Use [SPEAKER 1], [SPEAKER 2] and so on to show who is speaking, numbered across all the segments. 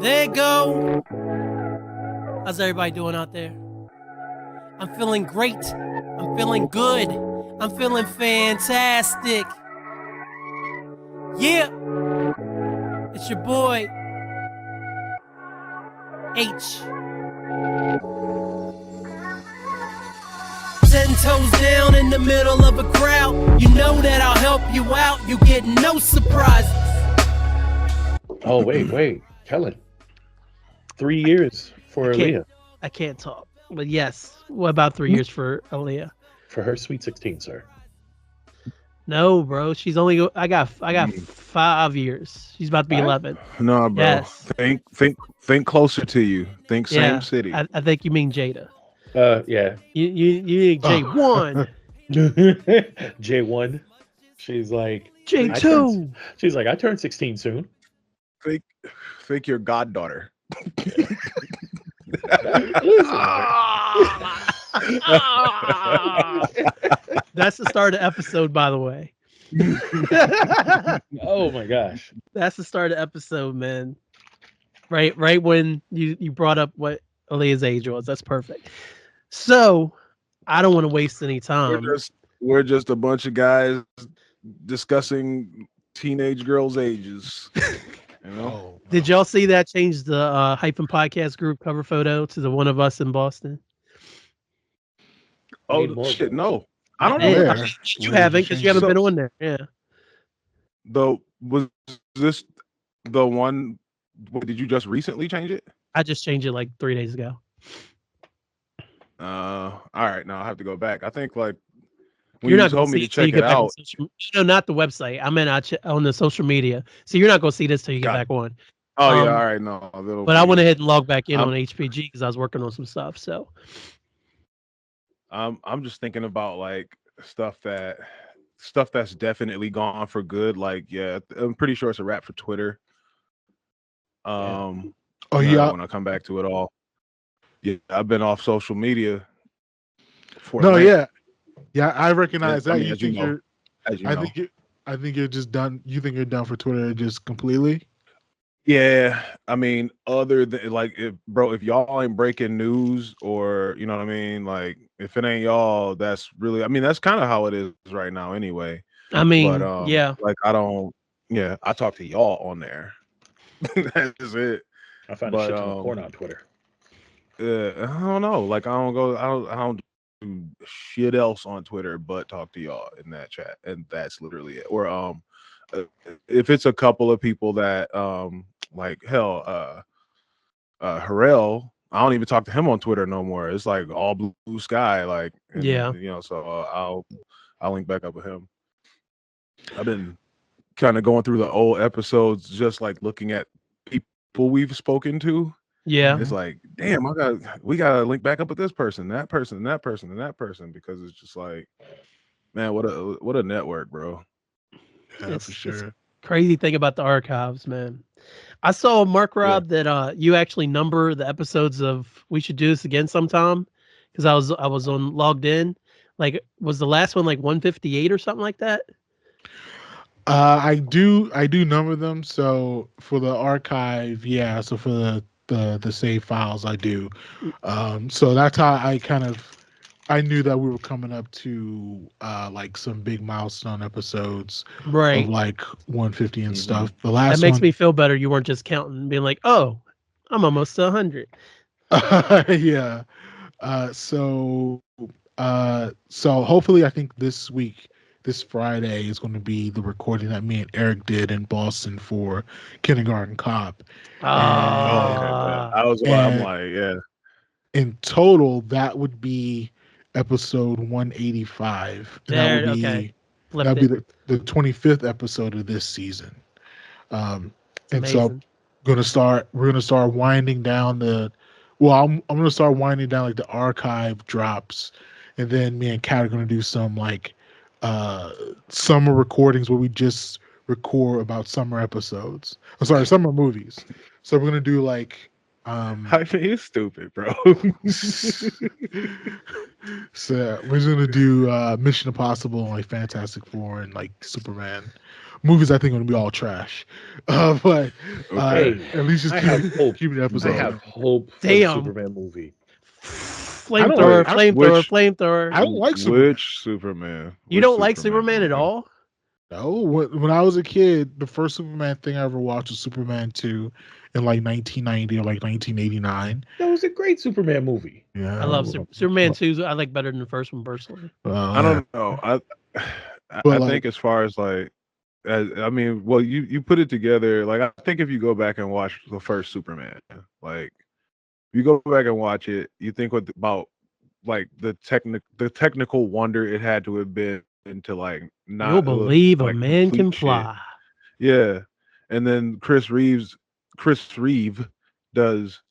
[SPEAKER 1] There you go. How's everybody doing out there? I'm feeling great. I'm feeling good. I'm feeling fantastic. Yeah. It's your boy, H. 10 toes down in the middle of a crowd. You know that I'll help you out. You get no surprises.
[SPEAKER 2] Oh, wait. Kellen. 3 years for Aaliyah.
[SPEAKER 1] I can't talk. But yes, what about 3 years for Aaliyah?
[SPEAKER 2] For her Sweet 16, sir.
[SPEAKER 1] No, bro. She's only. I got 5 years. She's about to be 11.
[SPEAKER 3] No, bro.
[SPEAKER 1] Yes.
[SPEAKER 3] Think closer to you. Think same city.
[SPEAKER 1] I think you mean Jada.
[SPEAKER 2] Yeah.
[SPEAKER 1] You need J1.
[SPEAKER 2] J1. She's like
[SPEAKER 1] J2.
[SPEAKER 2] She's like, I turned 16 soon.
[SPEAKER 3] Think your goddaughter.
[SPEAKER 1] That's the start of the episode, by the way.
[SPEAKER 2] Oh my gosh.
[SPEAKER 1] That's the start of the episode, man. Right when you brought up what Aaliyah's age was. That's perfect. So I don't want to waste any time.
[SPEAKER 3] We're just a bunch of guys discussing teenage girls' ages. You know?
[SPEAKER 1] Did y'all see that change the Hyphen podcast group cover photo to the one of us in Boston?
[SPEAKER 3] Oh shit, no. I don't
[SPEAKER 1] know.
[SPEAKER 3] know.
[SPEAKER 1] You haven't because you haven't been on there. Yeah.
[SPEAKER 3] Was this the one? Did you just recently change it?
[SPEAKER 1] I just changed it like 3 days ago.
[SPEAKER 3] All right. Now I have to go back. I think like when
[SPEAKER 1] you're
[SPEAKER 3] you
[SPEAKER 1] not
[SPEAKER 3] told me to check it out.
[SPEAKER 1] No, not the website. I mean, on the social media. So you're not gonna see this till you get back on.
[SPEAKER 3] Oh yeah, all right, no.
[SPEAKER 1] But I went ahead and logged back in on HPG because I was working on some stuff. So
[SPEAKER 3] I'm just thinking about like stuff that's definitely gone for good. Like, yeah, I'm pretty sure it's a wrap for Twitter. When I come back to it all. Yeah, I've been off social media.
[SPEAKER 4] Yeah, I recognize that. I think you're just done. You think you're done for Twitter just completely?
[SPEAKER 3] Yeah, I mean, other than like, if y'all ain't breaking news or you know what I mean, like if it ain't y'all, that's really, I mean, that's kind of how it is right now, anyway.
[SPEAKER 1] I mean, but, yeah,
[SPEAKER 3] like I talk to y'all on there. That's it.
[SPEAKER 2] I found a shit ton of porn on Twitter.
[SPEAKER 3] I don't know. Like I don't do shit else on Twitter but talk to y'all in that chat, and that's literally it. Or if it's a couple of people that like hell, Harrell, I don't even talk to him on Twitter no more. It's like all blue sky, like you know. So I'll link back up with him. I've been kind of going through the old episodes, just like looking at people we've spoken to.
[SPEAKER 1] Yeah,
[SPEAKER 3] it's like, damn, we gotta link back up with this person, that person, and that person, and that person, because it's just like, man, what a network, bro.
[SPEAKER 4] Yeah, for sure.
[SPEAKER 1] Crazy thing about the archives, man. I saw Marc Rob that you actually number the episodes of We Should Do This Again sometime, because I was on logged in. Like, was the last one like 158 or something like that?
[SPEAKER 4] I do number them. So for the archive, yeah. So for the save files, I do. So that's how I knew that we were coming up to like some big milestone episodes,
[SPEAKER 1] right?
[SPEAKER 4] Of like 150 and stuff. The last
[SPEAKER 1] that makes me feel better. You weren't just counting and being like, oh, I'm almost to 100.
[SPEAKER 4] Yeah. So hopefully, I think this Friday is going to be the recording that me and Errick did in Boston for Kindergarten Cop.
[SPEAKER 3] I'm like, yeah.
[SPEAKER 4] In total, that would be episode 185. And that would be the 25th episode of this season. And so we're gonna start winding down I'm gonna start winding down like the archive drops, and then me and Kat are gonna do some like summer recordings where we just record about summer episodes. Summer movies. So we're gonna do like
[SPEAKER 3] Hyphen, you stupid, bro.
[SPEAKER 4] So we're gonna do Mission Impossible and like Fantastic Four and like Superman. movies I think are going to be all trash. But
[SPEAKER 2] Hey,
[SPEAKER 4] at least just
[SPEAKER 2] I have hope.
[SPEAKER 4] keep the episode.
[SPEAKER 2] I have hope for the Superman movie.
[SPEAKER 1] Flamethrower.
[SPEAKER 4] I don't like Superman.
[SPEAKER 3] Which Superman?
[SPEAKER 1] You don't like Superman at all?
[SPEAKER 4] No. When I was a kid, the first Superman thing I ever watched was Superman 2 in like 1990 or like 1989.
[SPEAKER 2] That was a great Superman movie.
[SPEAKER 4] Yeah,
[SPEAKER 1] I love Superman 2. I like better than the first one personally.
[SPEAKER 3] I don't know. I think as far as like, I mean, well, you put it together. Like, I think if you go back and watch the first Superman, like, if you go back and watch it, you think about like the technical wonder it had to have been to like not.
[SPEAKER 1] You'll believe a man can fly.
[SPEAKER 3] Yeah, and then Chris Reeve does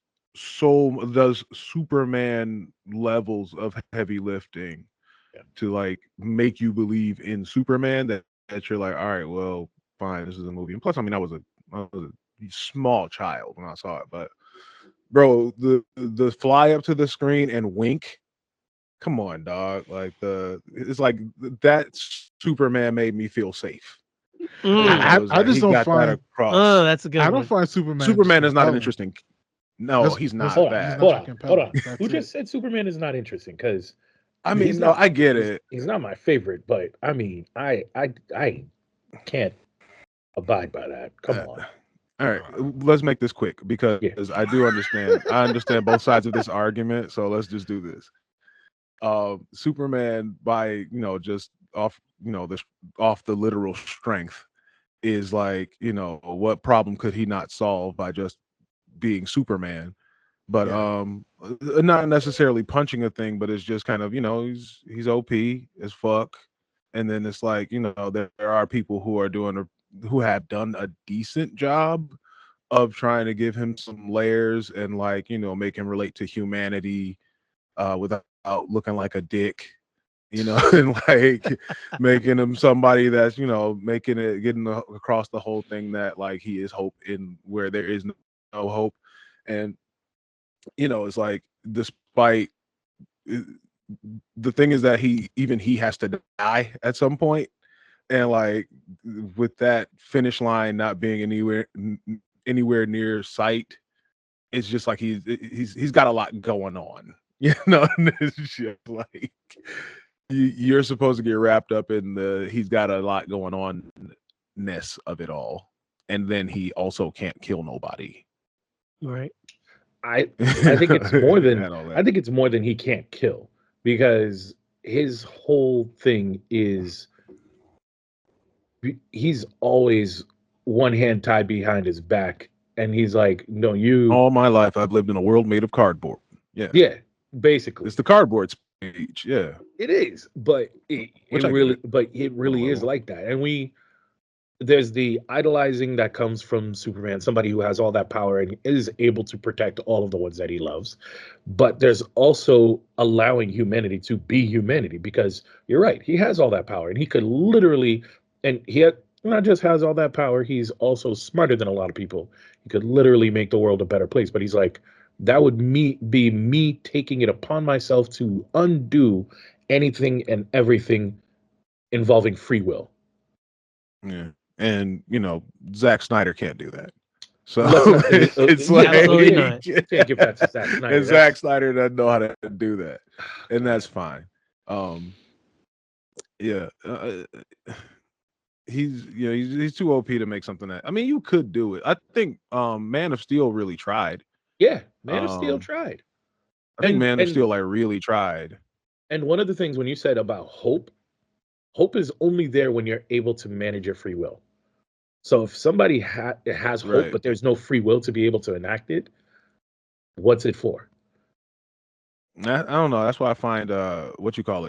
[SPEAKER 3] Superman levels of heavy lifting to like make you believe in Superman that you're like, all right, well, fine, this is a movie. And plus, I mean, I was a small child when I saw it, but bro, the fly up to the screen and wink, come on, dog. Like it's like that Superman made me feel safe.
[SPEAKER 4] I just don't find.
[SPEAKER 1] Oh, that's a good.
[SPEAKER 4] I don't find Superman.
[SPEAKER 3] Superman is not an interesting. No, he's not bad.
[SPEAKER 2] Hold on. Who just said Superman is not interesting? Because
[SPEAKER 3] I mean, no, I get it.
[SPEAKER 2] He's not my favorite, but I mean, I can't abide by that. Come on.
[SPEAKER 3] All right, let's make this quick because I do understand. I understand both sides of this argument. So let's just do this. Superman, by just off the literal strength, is like, what problem could he not solve by just being Superman? But not necessarily punching a thing, but it's just kind of, he's OP as fuck. And then it's like, there are people who have done a decent job of trying to give him some layers and like, make him relate to humanity without looking like a dick, and like making him somebody that's, getting across the whole thing that like he is hope in where there is no hope. And, it's like, despite the thing is that he has to die at some point. And like with that finish line not being anywhere near sight, it's just like he's got a lot going on, It's just like you're supposed to get wrapped up in he's got a lot going on ness of it all, and then he also can't kill nobody.
[SPEAKER 1] Right.
[SPEAKER 2] I think it's more than I think it's more than he can't kill, because his whole thing is he's always one hand tied behind his back, and he's like, no, all
[SPEAKER 3] my life I've lived in a world made of cardboard. Yeah,
[SPEAKER 2] basically
[SPEAKER 3] it's the cardboard speech. Yeah,
[SPEAKER 2] it is, but it really is like that. And there's the idolizing that comes from Superman, somebody who has all that power and is able to protect all of the ones that he loves. But there's also allowing humanity to be humanity, because you're right, he has all that power and he could literally, and he not just has all that power, he's also smarter than a lot of people. He could literally make the world a better place. But he's like, that would be me taking it upon myself to undo anything and everything involving free will.
[SPEAKER 3] Yeah. And Zack Snyder can't do that, so
[SPEAKER 2] it's like can't give that to Zack Snyder.
[SPEAKER 3] And Zack Snyder doesn't know how to do that, and that's fine. He's too OP to make something that, I mean, you could do it. I think Man of Steel really tried.
[SPEAKER 2] Yeah, Man of Steel tried.
[SPEAKER 3] I think Man of Steel like really tried.
[SPEAKER 2] And one of the things when you said about hope is only there when you're able to manage your free will. So if somebody has hope, but there's no free will to be able to enact it, what's it for?
[SPEAKER 3] I don't know. That's why I find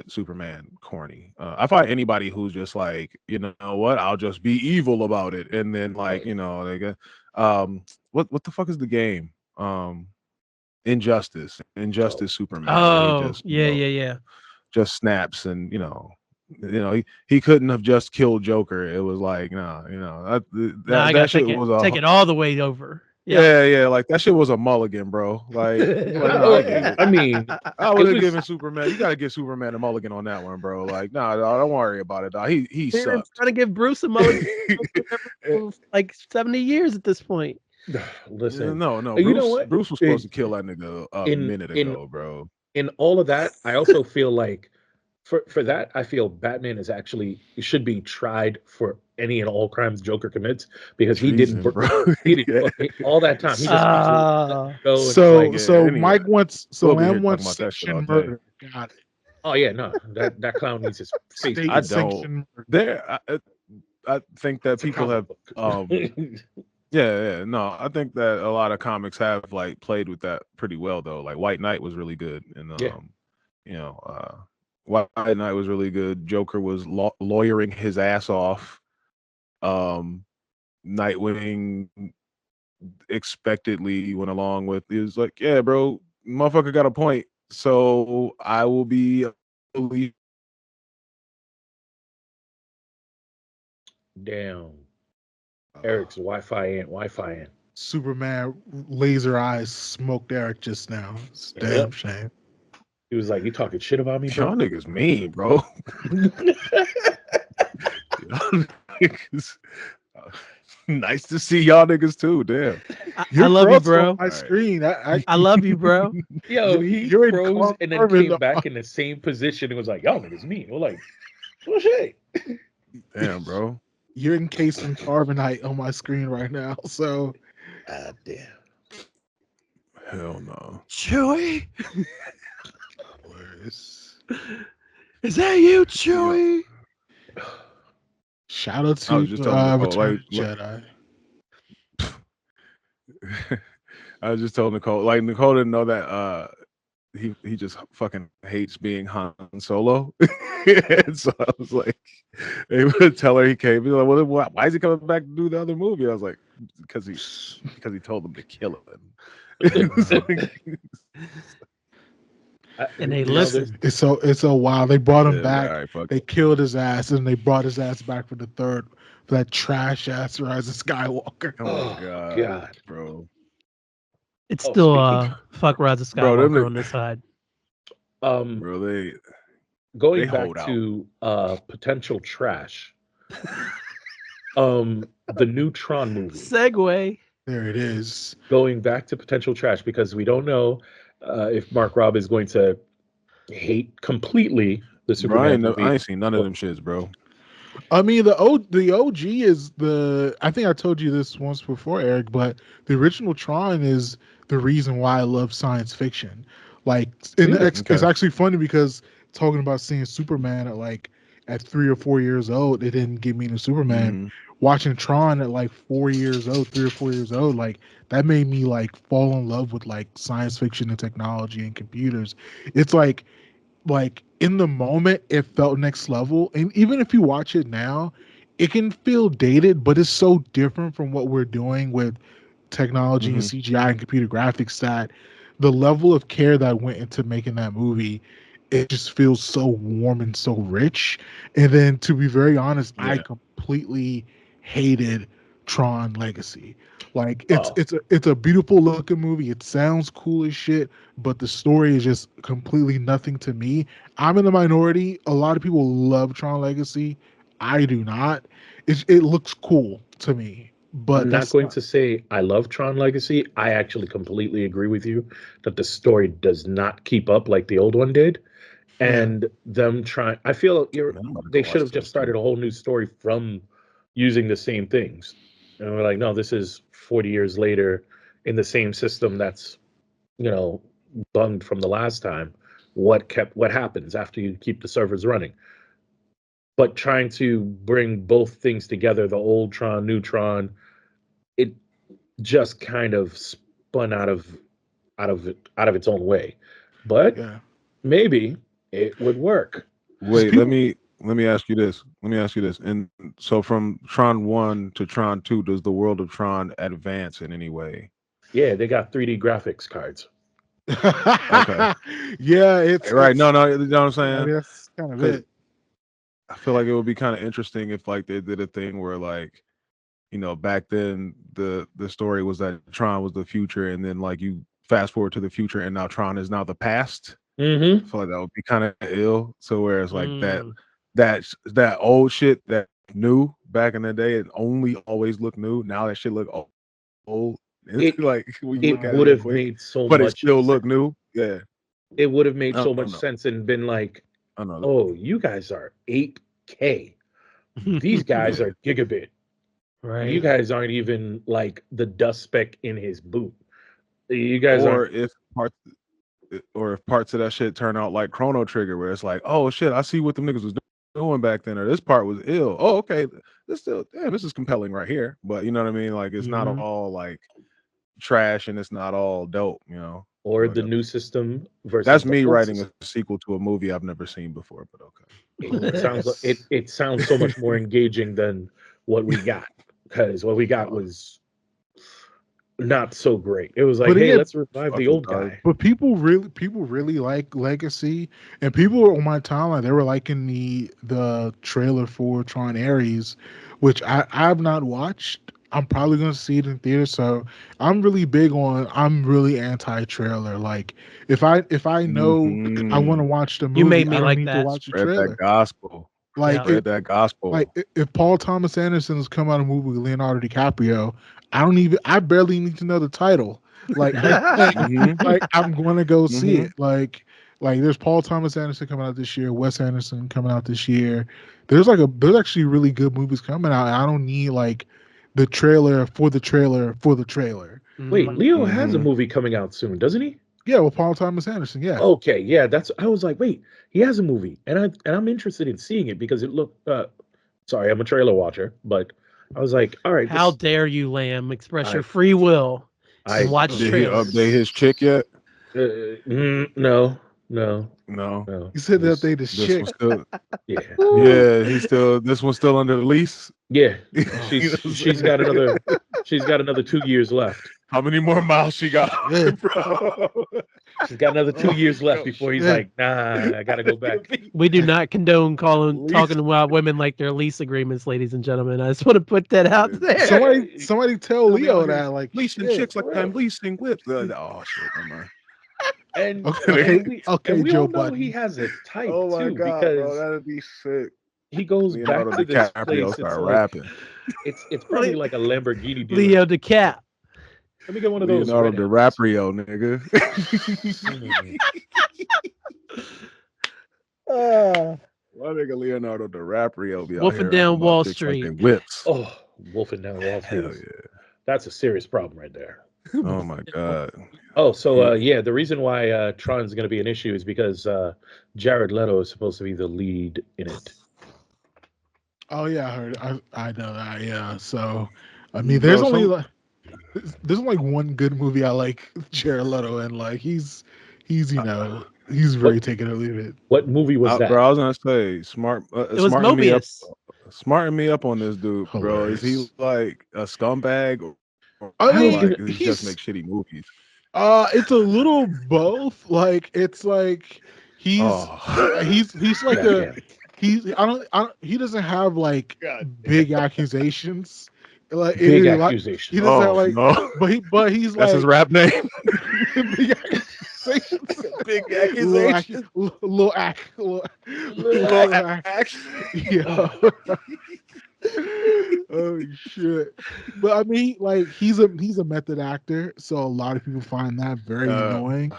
[SPEAKER 3] Superman corny. I find anybody who's just like, what, I'll just be evil about it, and then like they get what the fuck is the game? Injustice Superman.
[SPEAKER 1] Oh, yeah.
[SPEAKER 3] Just snaps, and he couldn't have just killed Joker. It was like, that shit was
[SPEAKER 1] take it all the way over.
[SPEAKER 3] Yeah, like that shit was a mulligan, bro. Like no, I get it.
[SPEAKER 2] I mean,
[SPEAKER 3] I would have given Superman. You got to give Superman a mulligan on that one, bro. Like, nah, don't worry about it. Dog. He sucked.
[SPEAKER 1] Trying to give Bruce a mulligan for like 70 years at this point.
[SPEAKER 2] Listen,
[SPEAKER 3] no.
[SPEAKER 2] You know what?
[SPEAKER 3] Bruce was supposed to kill that nigga a minute ago, bro.
[SPEAKER 2] In all of that, I also feel like for that, I feel Batman is actually should be tried for any and all crimes Joker commits because he didn't, bro. He didn't all that time. He just
[SPEAKER 4] Mike wants Lamb wants sanction murder. Got it.
[SPEAKER 2] Oh yeah, no, that clown needs his face.
[SPEAKER 3] I don't. I think that people have Yeah, no, I think that a lot of comics have like played with that pretty well though. Like White Knight was really good, and White Knight was really good. Joker was lawyering his ass off. Nightwing expectedly went along with. He was like, "Yeah, bro, motherfucker got a point, so I will be."
[SPEAKER 2] Damn. Eric's Wi-Fi in.
[SPEAKER 4] Superman laser eyes smoked Errick just now. It's a damn shame.
[SPEAKER 2] He was like, "You talking shit about me, bro?"
[SPEAKER 3] Y'all niggas mean, bro. Nice to see y'all niggas too. Damn.
[SPEAKER 1] I love you, bro.
[SPEAKER 4] My screen.
[SPEAKER 1] I love you, bro.
[SPEAKER 2] Yo, he froze and then came back in the same position and was like, "Y'all niggas mean." We're like, "Oh shit."
[SPEAKER 3] Damn, bro.
[SPEAKER 4] You're encased in carbonite on my screen right now, so.
[SPEAKER 2] Damn.
[SPEAKER 3] Hell no.
[SPEAKER 1] Chewie? Is that you, Chewie?
[SPEAKER 4] Shout out to Jedi.
[SPEAKER 3] I was just telling Nicole, like Nicole didn't know that he just fucking hates being Han Solo. And so I was like, they would tell her he came. He's like, well, why is he coming back to do the other movie? I was like, because he told them to kill him.
[SPEAKER 1] And they listened.
[SPEAKER 4] It's so wild. They brought him back. Right, they killed his ass, and they brought his ass back for that trash ass Rise of Skywalker.
[SPEAKER 3] Oh god, bro.
[SPEAKER 1] It's still fuck Rise of Skywalker on this side.
[SPEAKER 3] Bro, they
[SPEAKER 2] back to potential trash. The new Tron movie.
[SPEAKER 1] Segue.
[SPEAKER 4] There it is.
[SPEAKER 2] Going back to potential trash because we don't know if Marc Rob is going to hate completely the Superman movie.
[SPEAKER 3] I ain't seen none of them shits, bro.
[SPEAKER 4] I mean, the OG is I think I told you this once before, Errick, but the original Tron is the reason why I love science fiction. Like, it's actually funny because talking about seeing Superman at 3 or 4 years old, it didn't get me into Superman. Mm-hmm. Watching Tron at like 4 years old, 3 or 4 years old, like that made me like fall in love with like science fiction and technology and computers. It's like in the moment it felt next level, and even if you watch it now, it can feel dated, but it's so different from what we're doing with technology and CGI and computer graphics that the level of care that went into making that movie, it just feels so warm and so rich. And then to be very honest, I completely hated Tron Legacy. Like it's a beautiful looking movie. It sounds cool as shit, but the story is just completely nothing to me. I'm in the minority. A lot of people love Tron Legacy. I do not. It looks cool to me. But
[SPEAKER 2] I'm not going to say I love Tron Legacy. I actually completely agree with you that the story does not keep up like the old one did. And I feel they should have just started a whole new story from using the same things. And we're like, no, this is 40 years later in the same system that's, bunged from the last time. What happens after you keep the servers running? But trying to bring both things together, the old Tron, new Tron, it just kind of spun out of its own way. But maybe it would work.
[SPEAKER 3] Wait, let me ask you this. And so from Tron 1 to Tron 2, does the world of Tron advance in any way?
[SPEAKER 2] Yeah, they got 3D graphics cards.
[SPEAKER 4] Okay. Yeah, it's
[SPEAKER 3] right. No, you know what I'm saying?
[SPEAKER 4] I mean, that's kind of it.
[SPEAKER 3] I feel like it would be kind of interesting if like they did a thing where like back then the story was that Tron was the future, and then like you fast forward to the future, and now Tron is now the past.
[SPEAKER 2] Mm-hmm.
[SPEAKER 3] So like that would be kind of ill. So whereas like that old shit that new back in the day, it only always looked new. Now that shit look old. It's like when you look at
[SPEAKER 2] would
[SPEAKER 3] it
[SPEAKER 2] have
[SPEAKER 3] quick,
[SPEAKER 2] made so
[SPEAKER 3] but
[SPEAKER 2] much
[SPEAKER 3] it still look new. Yeah,
[SPEAKER 2] it would have made so much sense and been like, oh, you guys are 8K. These guys are gigabit.
[SPEAKER 1] Right.
[SPEAKER 2] You guys aren't even like the dust speck in his boot. You guys aren't.
[SPEAKER 3] If parts of that shit turn out like Chrono Trigger, where it's like, oh shit, I see what the niggas was doing back then, or this part was ill. Oh, okay, this is compelling right here. But you know what I mean? Like it's not all like trash and it's not all dope,
[SPEAKER 2] Or the new system versus
[SPEAKER 3] that's me writing a sequel to a movie I've never seen before, but okay.
[SPEAKER 2] It sounds like it sounds so much more engaging than what we got, because what we got was not so great. It was like, hey, let's revive the old guy.
[SPEAKER 4] But people really like Legacy, and people on my timeline, they were liking the trailer for Tron Ares, which I have not watched. I'm probably gonna see it in theater, so I'm really anti-trailer. Like if I know I want to watch the movie,
[SPEAKER 1] you made me
[SPEAKER 4] I don't
[SPEAKER 1] like
[SPEAKER 4] need
[SPEAKER 1] that.
[SPEAKER 4] to watch the trailer.
[SPEAKER 3] That gospel.
[SPEAKER 4] Like
[SPEAKER 3] that gospel.
[SPEAKER 4] Like if Paul Thomas Anderson has come out a movie with Leonardo DiCaprio, I barely need to know the title. Like like I'm gonna go see it. Like there's Paul Thomas Anderson coming out this year, Wes Anderson coming out this year. There's actually really good movies coming out. And I don't need like the trailer for the trailer for the trailer.
[SPEAKER 2] Wait, Leo has a movie coming out soon, doesn't he?
[SPEAKER 4] Yeah, well, Paul Thomas Anderson. Yeah.
[SPEAKER 2] Okay, yeah, I was like, wait, he has a movie, and I'm interested in seeing it because it looked. Sorry, I'm a trailer watcher, but I was like, all right.
[SPEAKER 1] How dare you, Lamb, express your free will and watch trailers?
[SPEAKER 3] Did he update his chick yet?
[SPEAKER 2] No.
[SPEAKER 4] He said that they the shit.
[SPEAKER 2] Yeah,
[SPEAKER 3] this one's still under the lease.
[SPEAKER 2] Yeah, she's got another 2 years left.
[SPEAKER 3] How many more miles she got, bro?
[SPEAKER 2] She's got another 2 years left before he's like, nah, I gotta go back.
[SPEAKER 1] We do not condone talking about women like their lease agreements, ladies and gentlemen. I just want to put that out there.
[SPEAKER 4] Somebody tell Leo that, like,
[SPEAKER 3] leasing chicks like I'm leasing whips. Oh shit, never mind.
[SPEAKER 2] And
[SPEAKER 4] okay,
[SPEAKER 2] we
[SPEAKER 4] Joe
[SPEAKER 2] all know
[SPEAKER 4] Budden.
[SPEAKER 2] he has a type
[SPEAKER 3] God,
[SPEAKER 2] too, because
[SPEAKER 3] bro, that'd be sick.
[SPEAKER 2] he goes back to this place. It's
[SPEAKER 3] rapping.
[SPEAKER 2] It's probably like a Lamborghini dealer.
[SPEAKER 1] Leo DeCap.
[SPEAKER 2] Let me get one of those.
[SPEAKER 3] Leonardo DiCaprio, nigga. My nigga Leonardo DiCaprio be
[SPEAKER 1] Wolfing down Wall Street.
[SPEAKER 3] Like whips.
[SPEAKER 2] Oh, wolfing down Wall Street.
[SPEAKER 3] Hell yeah.
[SPEAKER 2] That's a serious problem right there.
[SPEAKER 3] Oh my god.
[SPEAKER 2] Oh, so the reason why Tron's going to be an issue is because Jared Leto is supposed to be the lead in it.
[SPEAKER 4] Oh yeah, I heard. I know that. Yeah. So, I mean, there's only one good movie I like Jared Leto, and like he's he's very taking it or leave it.
[SPEAKER 2] What movie was that?
[SPEAKER 3] Bro, I was gonna say smart.
[SPEAKER 1] It was Mobius.
[SPEAKER 3] Smarten me up on this dude, bro. Is he like a scumbag?
[SPEAKER 4] I mean,
[SPEAKER 3] he just makes shitty movies.
[SPEAKER 4] It's a little both. Like it's like he's like he doesn't have like big accusations. Like
[SPEAKER 2] big accusations.
[SPEAKER 4] He doesn't have like, no. but he's
[SPEAKER 3] that's
[SPEAKER 4] like
[SPEAKER 3] his rap name.
[SPEAKER 4] Big accusations.
[SPEAKER 3] Big accusations.
[SPEAKER 4] Little act. Yeah. Oh shit! But I mean, like he's a method actor, so a lot of people find that very annoying.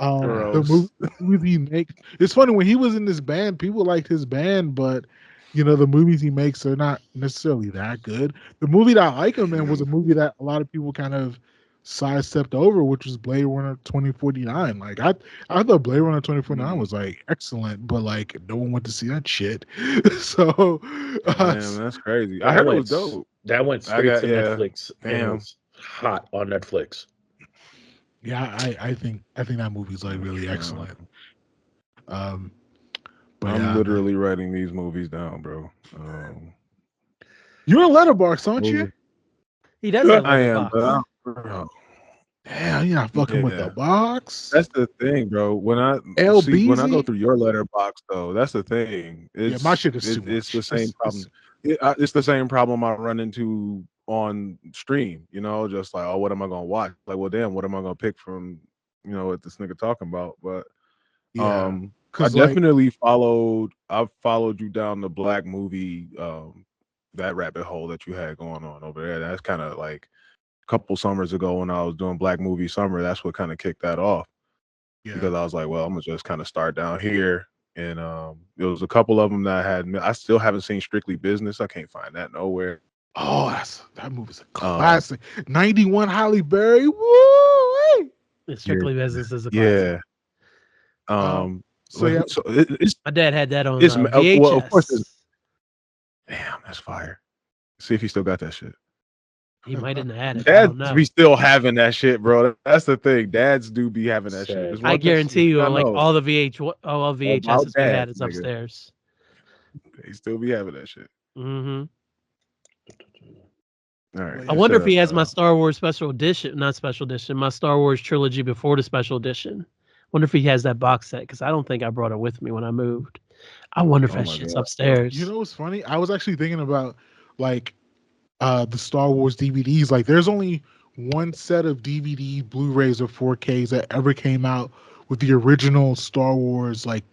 [SPEAKER 4] The movies he makes, it's funny when he was in this band, people liked his band, but the movies he makes are not necessarily that good. The movie that I like him in was a movie that a lot of people kind of sidestepped over, which was Blade Runner 2049. Like I thought Blade Runner 2049 was like excellent, but like no one went to see that shit. So
[SPEAKER 3] man, that's crazy. I heard it was dope.
[SPEAKER 2] That went straight to Netflix. And it was hot on Netflix.
[SPEAKER 4] Yeah, I think that movie's like really excellent. But
[SPEAKER 3] I'm literally writing these movies down, bro.
[SPEAKER 4] You're a Letterboxd, aren't you?
[SPEAKER 1] He does have
[SPEAKER 3] I am,
[SPEAKER 1] Letterboxd.
[SPEAKER 3] but
[SPEAKER 4] damn, you're not fucking with the box.
[SPEAKER 3] That's the thing, bro. When I go through your Letterboxd, though, that's the thing.
[SPEAKER 4] My shit is
[SPEAKER 3] it's the same problem. It's the same problem I run into on stream, just like, oh, what am I gonna watch? Like, well, damn, what am I gonna pick from, what this nigga talking about? But I definitely I've followed you down the black movie, that rabbit hole that you had going on over there. That's kind of like a couple summers ago when I was doing Black Movie Summer. That's what kind of kicked that off. Yeah. Because I was like, well, I'm gonna just kind of start down here. And there was a couple of them that I still haven't seen Strictly Business. I can't find that nowhere.
[SPEAKER 4] Oh, that movie's a classic. 91 Halle Berry. Woo!
[SPEAKER 1] Strictly Business is a classic.
[SPEAKER 3] Yeah.
[SPEAKER 1] So my dad had that on VHS.
[SPEAKER 3] Well, of course. Damn, that's fire. See if he still got that shit.
[SPEAKER 1] He might have had it.
[SPEAKER 3] Dads be still having that shit, bro. That's the thing. Dads do be having that shit.
[SPEAKER 1] I guarantee you, like all the VHSs we had, it's upstairs.
[SPEAKER 3] They still be having that shit.
[SPEAKER 1] Mm-hmm.
[SPEAKER 3] All right.
[SPEAKER 1] I wonder if he has my Star Wars special edition, not special edition, my Star Wars trilogy before the special edition. Wonder if he has that box set, because I don't think I brought it with me when I moved. I wonder if that shit's upstairs.
[SPEAKER 4] You know what's funny? I was actually thinking about like the Star Wars DVDs. Like, there's only one set of DVD Blu-rays or 4Ks that ever came out with the original Star Wars like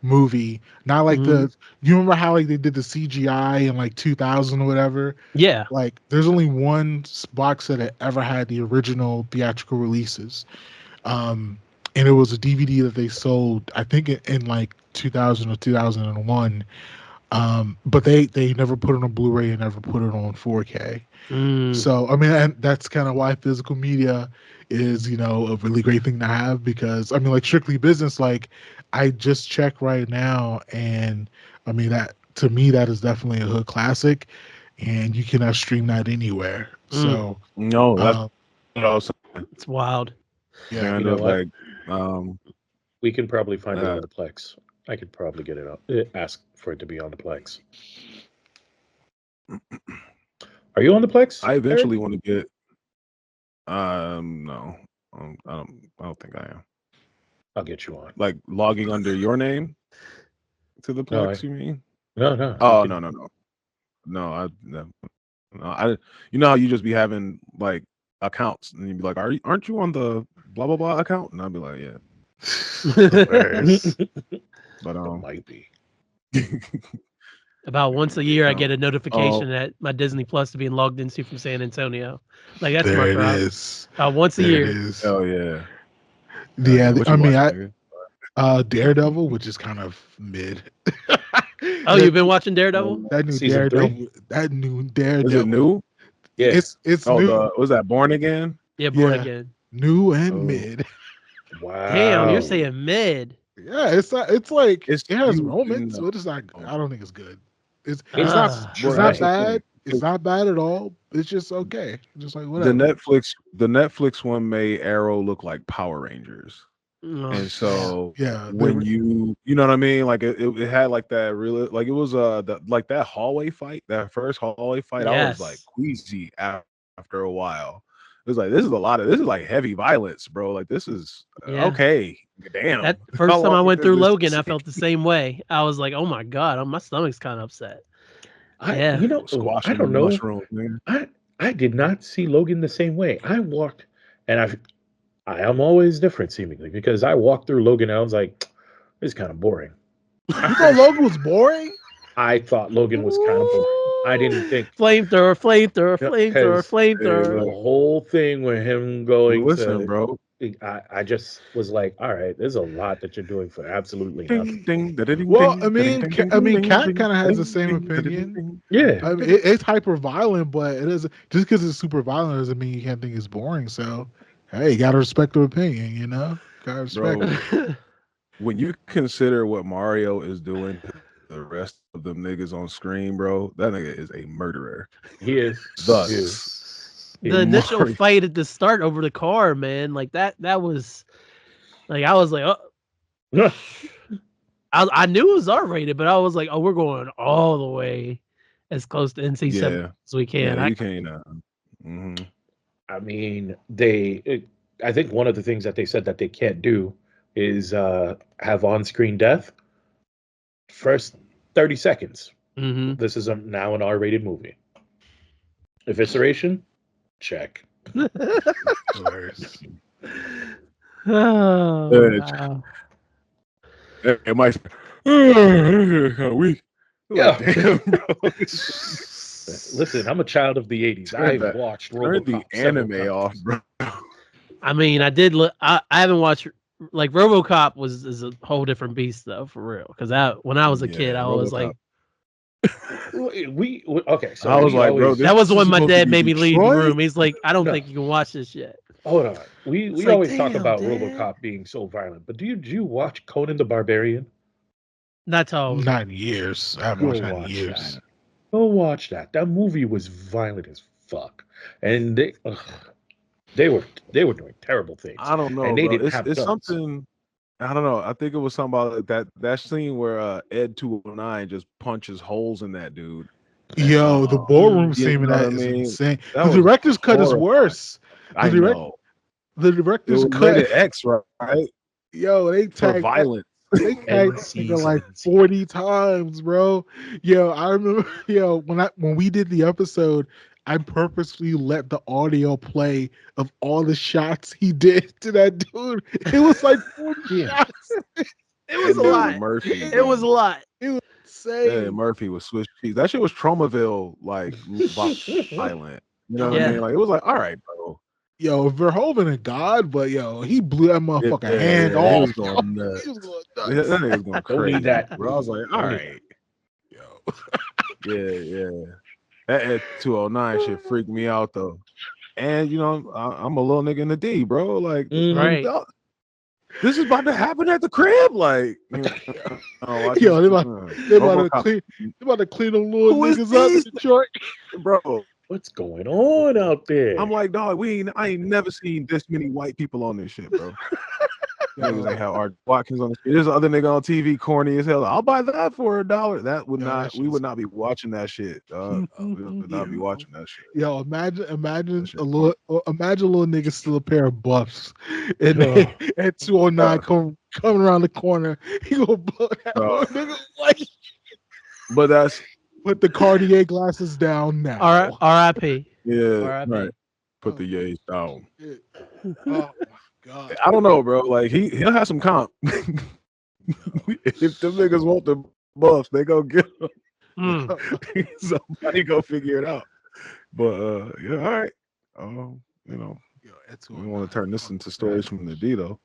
[SPEAKER 4] movie. Not like you remember how like they did the CGI in like 2000 or whatever?
[SPEAKER 1] Yeah.
[SPEAKER 4] Like, there's only one box set that ever had the original theatrical releases. And it was a DVD that they sold, I think, in like 2000 or 2001. But they never put it on Blu-ray and never put it on 4K. So, I mean, and that's kind of why physical media is, a really great thing to have, because, I mean, like Strictly Business, like I just checked right now, and I mean, that to me, that is definitely a hood classic, and you cannot stream that anywhere. So,
[SPEAKER 3] no, that's
[SPEAKER 1] it's wild.
[SPEAKER 3] Yeah,
[SPEAKER 2] what? We can probably find it on the Plex. I could probably get it up. Ask for it to be on the Plex. Are you on the Plex?
[SPEAKER 3] I eventually want to get. No, I don't think I am.
[SPEAKER 2] I'll get you on.
[SPEAKER 3] Like logging under your name to the Plex, you mean?
[SPEAKER 2] No.
[SPEAKER 3] Oh, no. I. You know how you just be having like accounts, and you'd be like, aren't you on the blah blah blah account? And I'd be like, yeah. But
[SPEAKER 2] might be.
[SPEAKER 1] About once a year, I get a notification that my Disney Plus is being logged into from San Antonio. Like, that's
[SPEAKER 4] Marc Rob.
[SPEAKER 1] Is. Once a year.
[SPEAKER 3] Oh yeah.
[SPEAKER 4] Yeah, I mean, Daredevil, which is kind of mid.
[SPEAKER 1] Oh, you've been watching Daredevil?
[SPEAKER 4] That new Daredevil. That new Daredevil.
[SPEAKER 3] Is it new?
[SPEAKER 2] Yeah,
[SPEAKER 4] it's new.
[SPEAKER 3] Was that Born Again?
[SPEAKER 1] Yeah, Born Again.
[SPEAKER 4] New and mid.
[SPEAKER 2] Wow.
[SPEAKER 1] Damn, you're saying mid.
[SPEAKER 4] Yeah, it has moments, but it's not. I don't think it's good. It's not bad. It's not bad at all. It's just okay. Just like whatever.
[SPEAKER 3] The Netflix one made Arrow look like Power Rangers. And so when you know what I mean, like it had like that really, like it was like that hallway fight, that first hallway fight. I was like queasy after a while. It was like, this is like heavy violence, bro. Like, this is okay. Damn.
[SPEAKER 1] That first time I went through Logan, I felt the same way. I was like, oh my God, my stomach's kind of upset.
[SPEAKER 2] I don't know. Mushrooms, I did not see Logan the same way. I walked, and I am always different seemingly, because I walked through Logan and I was like, this is kind of boring.
[SPEAKER 4] You thought Logan was boring?
[SPEAKER 2] I thought Logan was kind of boring. I didn't think
[SPEAKER 1] flamethrower.
[SPEAKER 2] The whole thing with him going
[SPEAKER 3] bro.
[SPEAKER 2] I just was like, all right, there's a lot that you're doing for absolutely nothing.
[SPEAKER 4] Well, I mean, Kat kind of has the same opinion.
[SPEAKER 2] Yeah,
[SPEAKER 4] I mean, it's hyper violent, but it is just because it's super violent doesn't mean you can't think it's boring. So, hey, you gotta respect the opinion, you know. Gotta respect it.
[SPEAKER 3] When you consider what Mario is doing to the rest of them niggas on screen, bro, that nigga is a murderer.
[SPEAKER 2] He is.
[SPEAKER 1] The initial fight at the start over the car, man, like that was like, I was like, oh. I knew it was R-rated, but I was like, oh, we're going all the way as close to NC-17 as we can.
[SPEAKER 3] Yeah, you can't.
[SPEAKER 2] I mean, I think one of the things that they said that they can't do is have on-screen death. First 30 seconds. This is now an R-rated movie. Evisceration? Check.
[SPEAKER 1] Oh, wow.
[SPEAKER 3] It might we
[SPEAKER 2] Yeah.
[SPEAKER 3] damn, bro.
[SPEAKER 2] Listen, I'm a child of the 80s. I've watched
[SPEAKER 3] Turn the
[SPEAKER 2] RoboCop several
[SPEAKER 3] anime off,
[SPEAKER 2] times.
[SPEAKER 3] bro.
[SPEAKER 1] I mean, I did look. I haven't watched like RoboCop is a whole different beast though, for real. Because when I was a kid, I was like,
[SPEAKER 2] okay. So
[SPEAKER 3] I was like, bro,
[SPEAKER 1] that was when my
[SPEAKER 3] supposed
[SPEAKER 1] dad
[SPEAKER 3] to be
[SPEAKER 1] made me leave the
[SPEAKER 3] Detroit?
[SPEAKER 1] room. He's like, I don't
[SPEAKER 2] No.
[SPEAKER 1] think you can watch this yet.
[SPEAKER 2] Hold on. We
[SPEAKER 1] like,
[SPEAKER 2] always talk
[SPEAKER 1] damn,
[SPEAKER 2] about
[SPEAKER 1] Dad.
[SPEAKER 2] RoboCop being so violent, but do you watch Conan the Barbarian?
[SPEAKER 1] Not all.
[SPEAKER 4] Not in years. I haven't watched that in years.
[SPEAKER 2] Go watch that. That movie was violent as fuck, and they were doing terrible things.
[SPEAKER 3] I don't know,
[SPEAKER 2] and they
[SPEAKER 3] bro.
[SPEAKER 2] didn't have
[SPEAKER 3] It's
[SPEAKER 2] guns.
[SPEAKER 3] something. I don't know. I think it was something about that scene where Ed 209 just punches holes in that dude.
[SPEAKER 4] Yo, the ballroom scene in that is insane. The director's cut is worse.
[SPEAKER 3] I know.
[SPEAKER 4] The director's cut.
[SPEAKER 3] Rated X, right?
[SPEAKER 4] Yo, they tagged
[SPEAKER 3] violence.
[SPEAKER 4] They tagged nigga like 40 times, bro. Yo, I remember. Yo, when we did the episode, I purposely let the audio play of all the shots he did to that dude. It was like 40 shots.
[SPEAKER 1] It was a lot.
[SPEAKER 3] Murphy,
[SPEAKER 1] it was a lot.
[SPEAKER 4] It was insane.
[SPEAKER 3] Yeah, Murphy was Swiss cheese. That shit was Tromaville like violent. You know what I mean? Like it was like, all right, bro.
[SPEAKER 4] Yo, Verhoeven a god, but yo, he blew that motherfucking hand off.
[SPEAKER 3] He was going nuts. That nigga was going crazy.
[SPEAKER 2] Don't need that,
[SPEAKER 3] bro. I was like, all right. Yo. yeah. That 209 shit freaked me out though. And you know, I'm a little nigga in the D, bro. Like,
[SPEAKER 1] right.
[SPEAKER 3] This is about to happen at the crib. Like,
[SPEAKER 4] yo, they about to clean them little niggas up in Detroit,
[SPEAKER 3] bro.
[SPEAKER 2] What's going on out there?
[SPEAKER 3] I'm like, dog, I ain't never seen this many white people on this shit, bro. Niggas ain't have Art Watkins on the shit. There's other nigga on TV, corny as hell. I'll buy that for $1. That would we would not be watching that shit. We would not be watching that shit.
[SPEAKER 4] Yo, imagine a little nigga steal a pair of buffs, and at 209 coming around the corner, he gonna blow that little nigga like.
[SPEAKER 3] But that's.
[SPEAKER 4] Put the Cartier glasses down now.
[SPEAKER 1] R.I.P.
[SPEAKER 3] Yeah,
[SPEAKER 1] R.I.P.
[SPEAKER 3] right. Put the yays down.
[SPEAKER 4] Oh my god!
[SPEAKER 3] I don't know, bro. Like he'll have some comp. If them niggas want the buffs, they go get them. Somebody go figure it out. But yeah, all right. You know, we want to turn this into stories from the D though.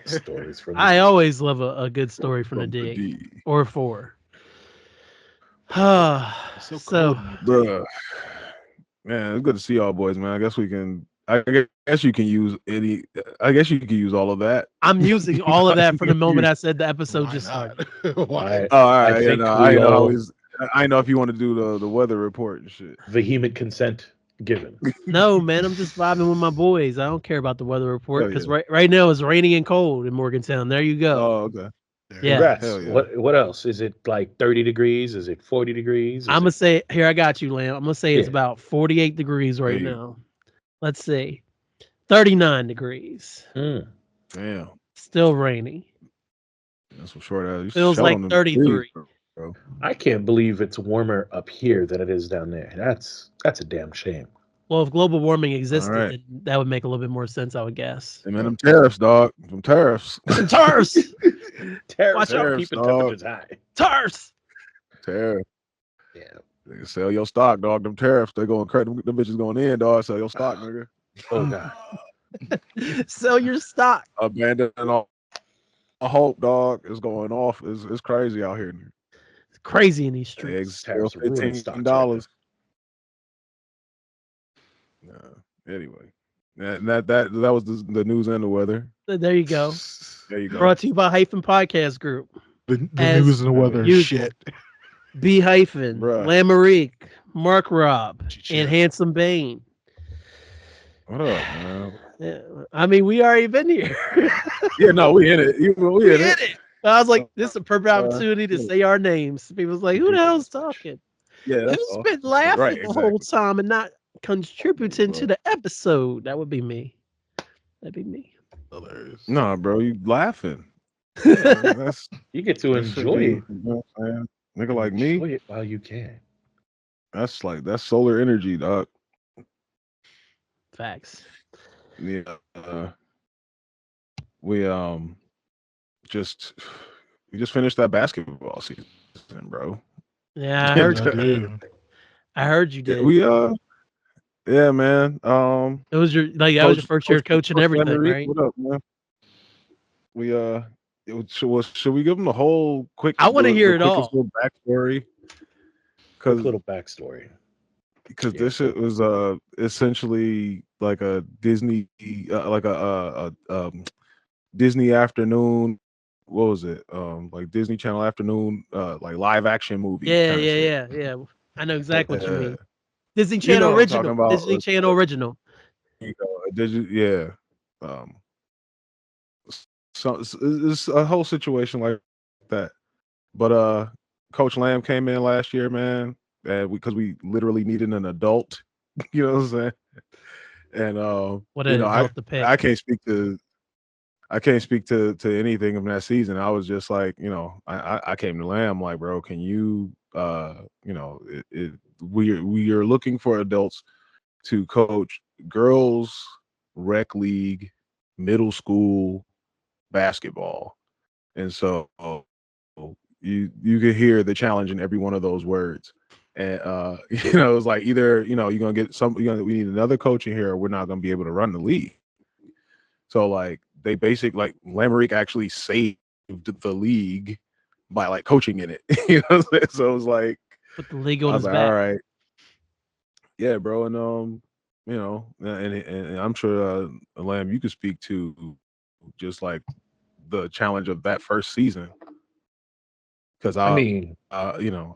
[SPEAKER 2] Stories from.
[SPEAKER 1] I always love a good story from the D or 4. So
[SPEAKER 3] bro, man, it's good to see y'all boys, man. I guess you can use all of that.
[SPEAKER 1] I'm using all of that from the moment I said the episode just started.
[SPEAKER 3] Why? All right, I know if you want to do the weather report and shit.
[SPEAKER 2] Vehement consent given.
[SPEAKER 1] No, man, I'm just vibing with my boys. I don't care about the weather report because right now it's raining and cold in Morgantown. There you go.
[SPEAKER 3] Oh, okay.
[SPEAKER 1] Yeah.
[SPEAKER 2] What else? Is it like 30 degrees? Is it 40 degrees?
[SPEAKER 1] I'm gonna say here. I got you, Lamb. I'm gonna say it's about 48 degrees right now. Let's see, 39 degrees.
[SPEAKER 3] Damn.
[SPEAKER 1] Still rainy.
[SPEAKER 3] That's what short.
[SPEAKER 1] Feels like 33.
[SPEAKER 3] Bro.
[SPEAKER 2] I can't believe it's warmer up here than it is down there. That's a damn shame.
[SPEAKER 1] Well, if global warming existed, that would make a little bit more sense, I would guess.
[SPEAKER 3] Hey, man, them tariffs, dog. Them tariffs.
[SPEAKER 1] Tariffs.
[SPEAKER 2] Watch out, keeping temperatures high.
[SPEAKER 1] Tariffs.
[SPEAKER 3] Tariffs.
[SPEAKER 2] Yeah.
[SPEAKER 3] They sell your stock, dog. Them tariffs, they going crazy. Them bitches going in, dog. Sell your stock, nigga.
[SPEAKER 2] Oh god.
[SPEAKER 1] Sell your stock.
[SPEAKER 3] Abandon all. I hope, dog, is going off. It's crazy out here.
[SPEAKER 1] It's crazy in these streets.
[SPEAKER 3] $15. Anyway, that was the news and the weather.
[SPEAKER 1] There you go.
[SPEAKER 3] There you go.
[SPEAKER 1] Brought to you by Hyphen Podcast Group.
[SPEAKER 4] The news and the weather shit.
[SPEAKER 1] B Hyphen, Lamerique, Marc Rob, and Handsome Bane.
[SPEAKER 3] What up, man?
[SPEAKER 1] Yeah, I mean, we already been here.
[SPEAKER 3] Yeah, no, we in it. We in it.
[SPEAKER 1] I was like, this is a perfect opportunity to say our names. People's like, who the hell's talking?
[SPEAKER 3] Yeah,
[SPEAKER 1] who's been laughing the whole time and not contributing to the episode? That would be me. That'd be me.
[SPEAKER 3] Nah, bro, you laughing.
[SPEAKER 2] You get to enjoy it.
[SPEAKER 3] Nigga like me.
[SPEAKER 2] Enjoy it while you can.
[SPEAKER 3] That's solar energy, dog.
[SPEAKER 1] Facts.
[SPEAKER 3] Yeah. We just we just finished that basketball season, bro.
[SPEAKER 1] Yeah, I heard you did. I heard you did.
[SPEAKER 3] We yeah, man.
[SPEAKER 1] It was your that was your first year coaching everything,
[SPEAKER 3] Lamerique,
[SPEAKER 1] right?
[SPEAKER 3] what up, man? We should we give them the whole quick?
[SPEAKER 1] I want to hear it all.
[SPEAKER 3] Little backstory.
[SPEAKER 2] Quick little backstory.
[SPEAKER 3] Because this shit was essentially like a Disney like a Disney afternoon. What was it? Like Disney Channel afternoon, like live action movie.
[SPEAKER 1] Yeah. I know exactly what you mean. Disney Channel
[SPEAKER 3] you know
[SPEAKER 1] original.
[SPEAKER 3] About,
[SPEAKER 1] Disney Channel original.
[SPEAKER 3] Yeah. So it's a whole situation like that. But Coach Lamb came in last year, man, and because we literally needed an adult. You know what I'm saying? And
[SPEAKER 1] what an adult to pick.
[SPEAKER 3] I can't speak to anything of that season. I was just like, I came to Lamb like, bro, can you we are looking for adults to coach girls rec league, middle school basketball. And so you could hear the challenge in every one of those words. And it was like either you're gonna get we need another coach in here, or we're not gonna be able to run the league. So like they basically like Lamerique actually saved the league by like coaching in it. So it was like
[SPEAKER 1] put the league on his back.
[SPEAKER 3] All right. Yeah, bro. And and I'm sure Lamb, you could speak to just like the challenge of that first season. Because I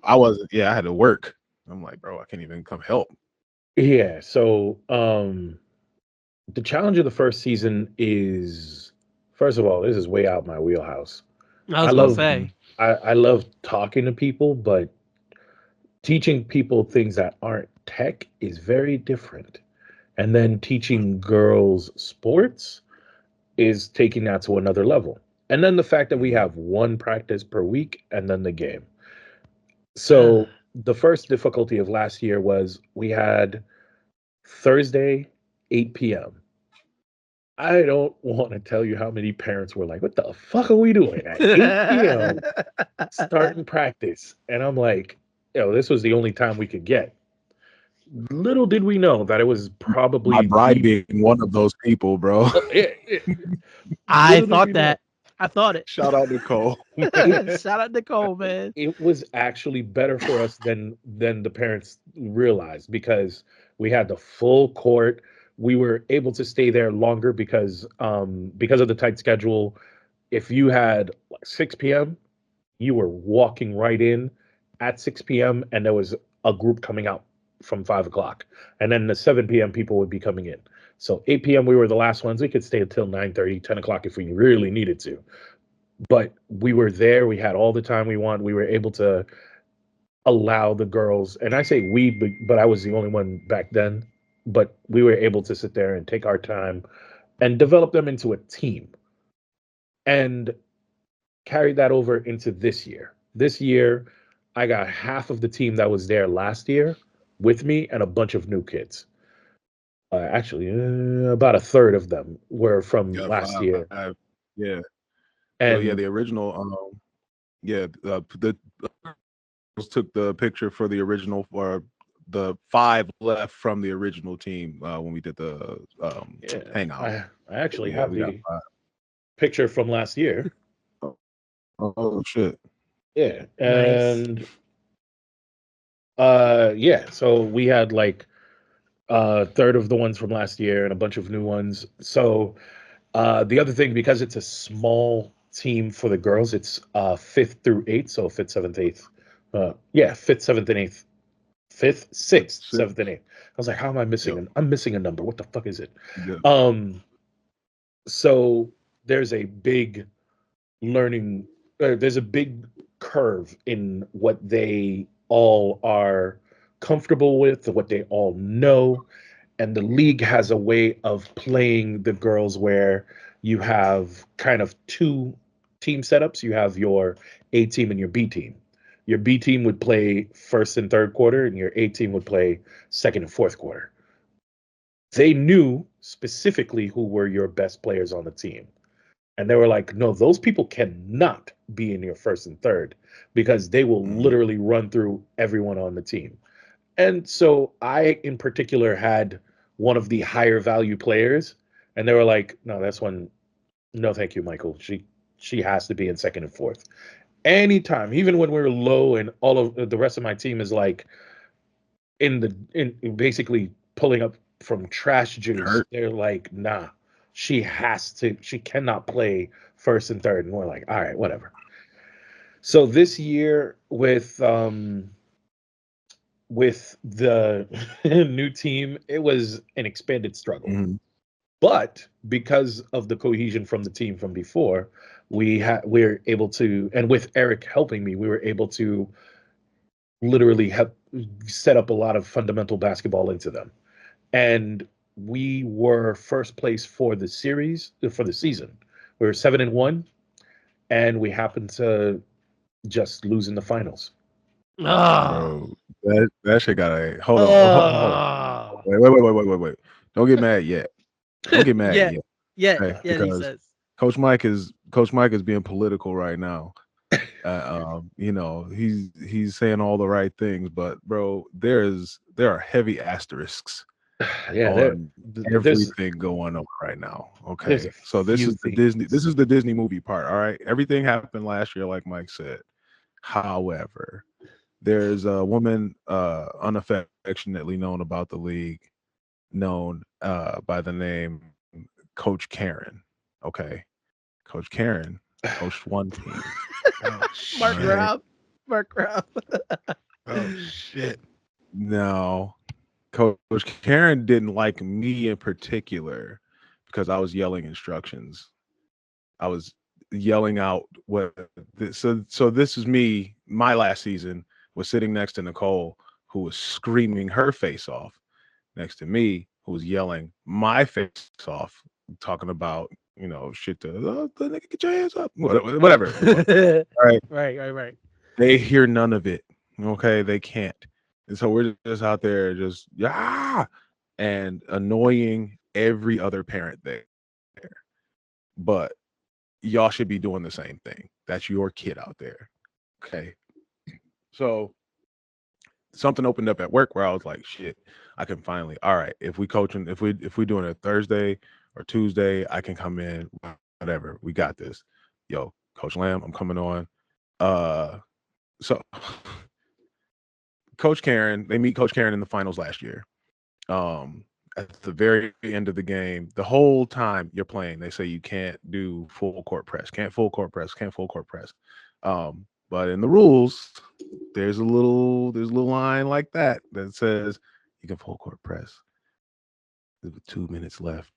[SPEAKER 3] wasn't. Yeah, I had to work. I'm like, bro, I can't even come help.
[SPEAKER 2] Yeah. So the challenge of the first season is, first of all, this is way out my wheelhouse.
[SPEAKER 1] I
[SPEAKER 2] love talking to people, but teaching people things that aren't tech is very different. And then teaching girls sports is taking that to another level. And then the fact that we have one practice per week and then the game. So the first difficulty of last year was we had Thursday, 8 p.m. I don't want to tell you how many parents were like, what the fuck are we doing at 8 p.m. starting practice? And I'm like, this was the only time we could get. Little did we know that it was probably
[SPEAKER 3] my bride being one of those people, bro.
[SPEAKER 1] I thought that. I thought it.
[SPEAKER 3] Shout out Nicole.
[SPEAKER 1] Shout out Nicole, man.
[SPEAKER 2] It was actually better for us than the parents realized, because we had the full court. We were able to stay there longer because of the tight schedule. If you had like 6 p.m., you were walking right in at 6 p.m. and there was a group coming out from 5 o'clock. And then the 7 p.m. people would be coming in. So 8 p.m. we were the last ones. We could stay until 9:30, 10 o'clock if we really needed to. But we were there. We had all the time we want. We were able to allow the girls, and I say we, but I was the only one back then. But we were able to sit there and take our time and develop them into a team, and carry that over into this year. This year, I got half of the team that was there last year with me and a bunch of new kids. Actually, about a third of them were from last year.
[SPEAKER 3] Yeah.
[SPEAKER 2] And
[SPEAKER 3] the original, the took the picture for the original, or the 5 left from the original team when we did the hangout.
[SPEAKER 2] I actually have the picture from last year.
[SPEAKER 3] Oh shit.
[SPEAKER 2] Yeah. And so we had like a third of the ones from last year and a bunch of new ones. So the other thing, because it's a small team for the girls, it's 5th through 8th, so 5th, 7th, 8th. 5th, 7th, and 8th. 5th, 6th, 7th, and 8th. I was like, how am I missing? I'm missing a number. What the fuck is it? Yeah. So there's a big learning. There's a big curve in what they all are comfortable with, what they all know. And the league has a way of playing the girls where you have kind of 2 team setups. You have your A team and your B team. Your B team would play first and third quarter, and your A team would play second and fourth quarter. They knew specifically who were your best players on the team. And they were like, no, those people cannot be in your first and third because they will literally run through everyone on the team. And so I, in particular, had one of the higher value players, and they were like, no, that's one. No, thank you, Michael. She has to be in second and fourth. Anytime, even when we were low and all of the rest of my team is like in basically pulling up from trash juice, they're like, nah, she cannot play first and third. And we're like, all right, whatever. So this year with the new team, it was an expanded struggle. But because of the cohesion from the team from before, we're able to, and with Errick helping me, we were able to literally help set up a lot of fundamental basketball into them. And we were first place for the series, for the season. We were 7-1, and we happened to just lose in the finals.
[SPEAKER 3] Bro, that shit got a hold on. Wait. Don't get mad yet. Don't get mad yet.
[SPEAKER 1] Yeah,
[SPEAKER 3] okay?
[SPEAKER 1] Yeah,
[SPEAKER 3] because
[SPEAKER 1] he says.
[SPEAKER 3] Coach Mike is being political right now. You know, he's saying all the right things, but bro, there are heavy asterisks on everything going on right now. Okay, so this is the Disney movie part. All right, everything happened last year, like Mike said. However, there's a woman unaffectionately known about the league, known by the name Coach Karen. Okay, Coach Karen coached one team.
[SPEAKER 1] Marc Rob.
[SPEAKER 4] Oh shit.
[SPEAKER 3] No, Coach Karen didn't like me in particular because I was yelling instructions. I was yelling out what. So this is me. My last season was sitting next to Nicole, who was screaming her face off, next to me, who was yelling my face off, talking about shit to the nigga, get your hands up, whatever.
[SPEAKER 1] Right.
[SPEAKER 3] They hear none of it. Okay, they can't. And so we're just out there just and annoying every other parent there. But y'all should be doing the same thing. That's your kid out there. Okay. So something opened up at work where I was like, shit, I can finally, all right, if we coaching, if we doing it Thursday or Tuesday, I can come in, whatever. We got this. Yo, Coach Lamb, I'm coming on. So Coach Karen, they meet Coach Karen in the finals last year. At the very end of the game, the whole time you're playing, they say you can't do full court press, can't full court press. But in the rules, there's a little line like that says you can full court press with 2 minutes left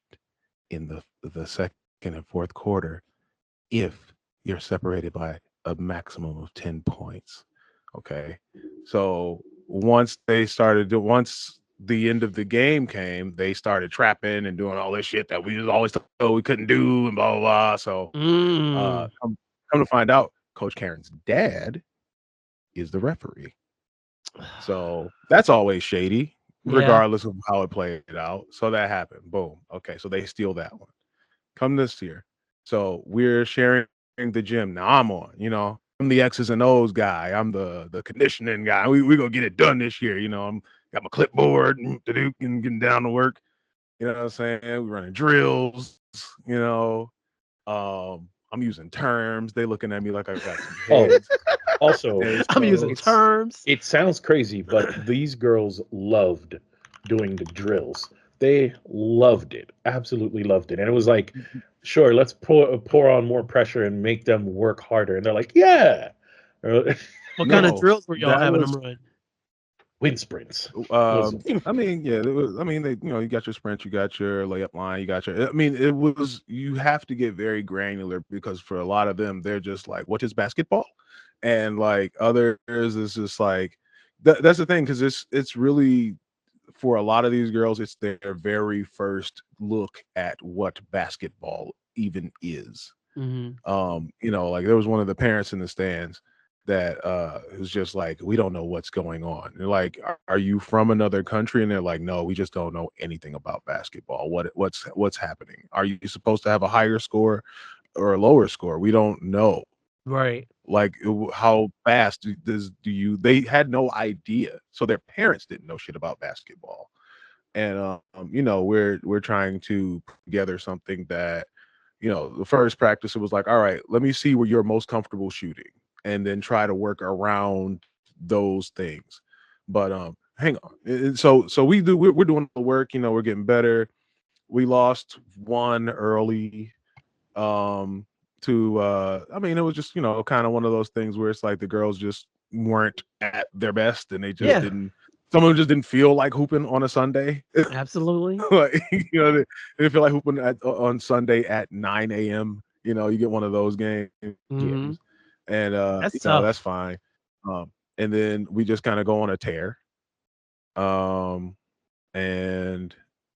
[SPEAKER 3] in the second and fourth quarter if you're separated by a maximum of 10 points. Okay. So once the end of the game came, they started trapping and doing all this shit that we was always told we couldn't do and blah blah blah. So come to find out, Coach Karen's dad is the referee. So that's always shady, regardless of how it played out. So that happened. Boom. Okay, so they steal that one. Come this year. So we're sharing the gym. Now I'm on, I'm the X's and O's guy. I'm the conditioning guy. We gonna get it done this year. I'm got my clipboard and getting down to work. You know what I'm saying? We're running drills, I'm using terms. They looking at me like I got some heads.
[SPEAKER 2] Also,
[SPEAKER 1] I'm using terms.
[SPEAKER 2] It sounds crazy, but these girls loved doing the drills. They loved it, absolutely loved it. And it was like, sure, let's pour on more pressure and make them work harder. And they're like, yeah.
[SPEAKER 1] What kind of drills were y'all having them run?
[SPEAKER 2] Wind sprints.
[SPEAKER 3] I mean, yeah, they, you got your sprint, you got your layup line, you have to get very granular because for a lot of them, they're just like, what is basketball? And like others is just like, that's the thing. Cause it's really, for a lot of these girls, it's their very first look at what basketball even is.
[SPEAKER 1] Mm-hmm.
[SPEAKER 3] Like there was one of the parents in the stands that it was just like, we don't know what's going on. They're like, are you from another country? And they're like, no, we just don't know anything about basketball. What's happening? Are you supposed to have a higher score or a lower score? We don't know.
[SPEAKER 1] Right.
[SPEAKER 3] Like, how fast do you? They had no idea, so their parents didn't know shit about basketball. And we're trying to put together something that, the first practice, it was like, all right, let me see where you're most comfortable shooting, and then try to work around those things. But hang on. So we're doing the work. We're getting better. We lost one early. It was just, kind of one of those things where it's like the girls just weren't at their best, and they just didn't. Some of them just didn't feel like hooping on a Sunday.
[SPEAKER 1] Absolutely.
[SPEAKER 3] Like, they didn't feel like hooping on Sunday at 9 a.m. You get one of those games.
[SPEAKER 1] Mm-hmm.
[SPEAKER 3] And that's fine. And then we just kind of go on a tear. And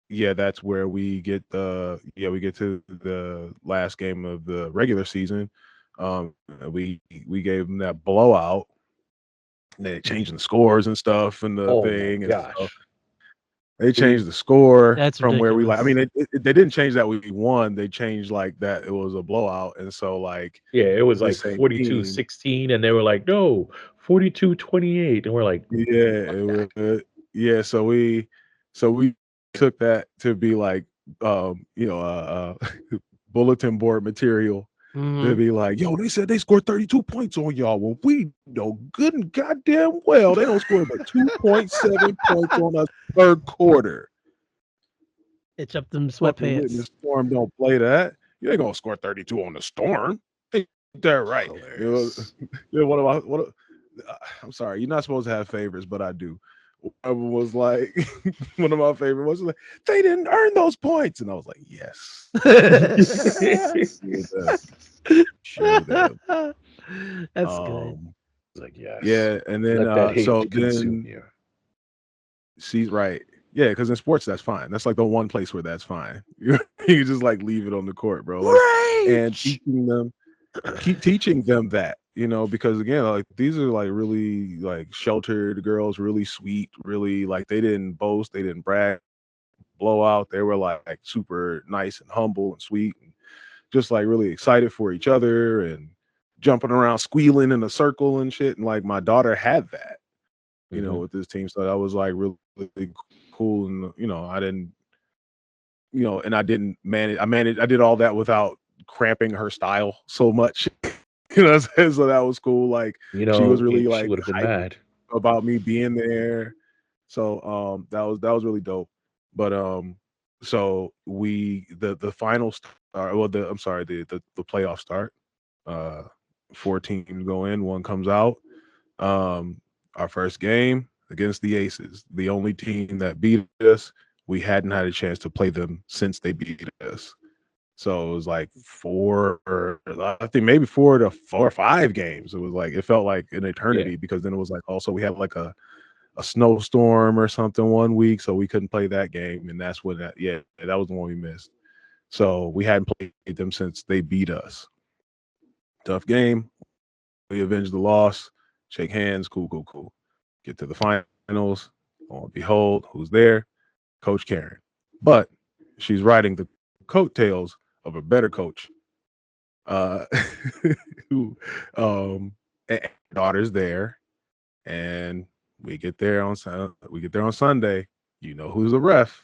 [SPEAKER 3] that's where we get to the last game of the regular season. We gave them that blowout. They changing the scores and stuff and the thing. And so they changed the score from where we like. I mean, they didn't change that we won. They changed like that it was a blowout, and so like
[SPEAKER 2] it was like 42-16, and they were like, no, 42-28, and we're like,
[SPEAKER 3] So we took that to be like bulletin board material. They'd be like, yo, they said they scored 32 points on y'all. Well, we know good and goddamn well they don't score but 2.7 points on us per quarter.
[SPEAKER 1] Itch up them sweatpants.
[SPEAKER 3] The Storm don't play that. You ain't gonna score 32 on the Storm. Ain't that right? I'm sorry, you're not supposed to have favorites, but I do. One was like, one of my favorite was like, they didn't earn those points, and I was like, yes. Sure
[SPEAKER 1] that's good.
[SPEAKER 2] Like, yes.
[SPEAKER 3] Yeah, and then she's right. Yeah, because in sports that's fine. That's like the one place where that's fine. You can just like leave it on the court, bro. Like, and keep teaching them that, because again, like these are like really like sheltered girls, really sweet, really like they didn't boast, they didn't brag, blow out. They were like super nice and humble and sweet, and just like really excited for each other and jumping around, squealing in a circle and shit. And like my daughter had that, with this team. So that was like really, really cool. And I didn't, and I didn't manage. I did all that without cramping her style so much. So that was cool. Like she was really like
[SPEAKER 2] she would have been mad
[SPEAKER 3] about me being there. So that was really dope. But so the final start. The playoffs start. 4 teams go in, 1 comes out. Our first game against the Aces, the only team that beat us. We hadn't had a chance to play them since they beat us. So it was like 4 or 4 or 5 games. It was like, it felt like an eternity because then it was like also we had like a snowstorm or something one week, so we couldn't play that game, and that's when that was the one we missed. So we hadn't played them since they beat us. Tough game. We avenged the loss. Shake hands. Cool. Get to the finals. Lo and behold, who's there? Coach Karen. But she's riding the coattails of a better coach. Who daughter's there, and we get there on Sunday. You know who's the ref.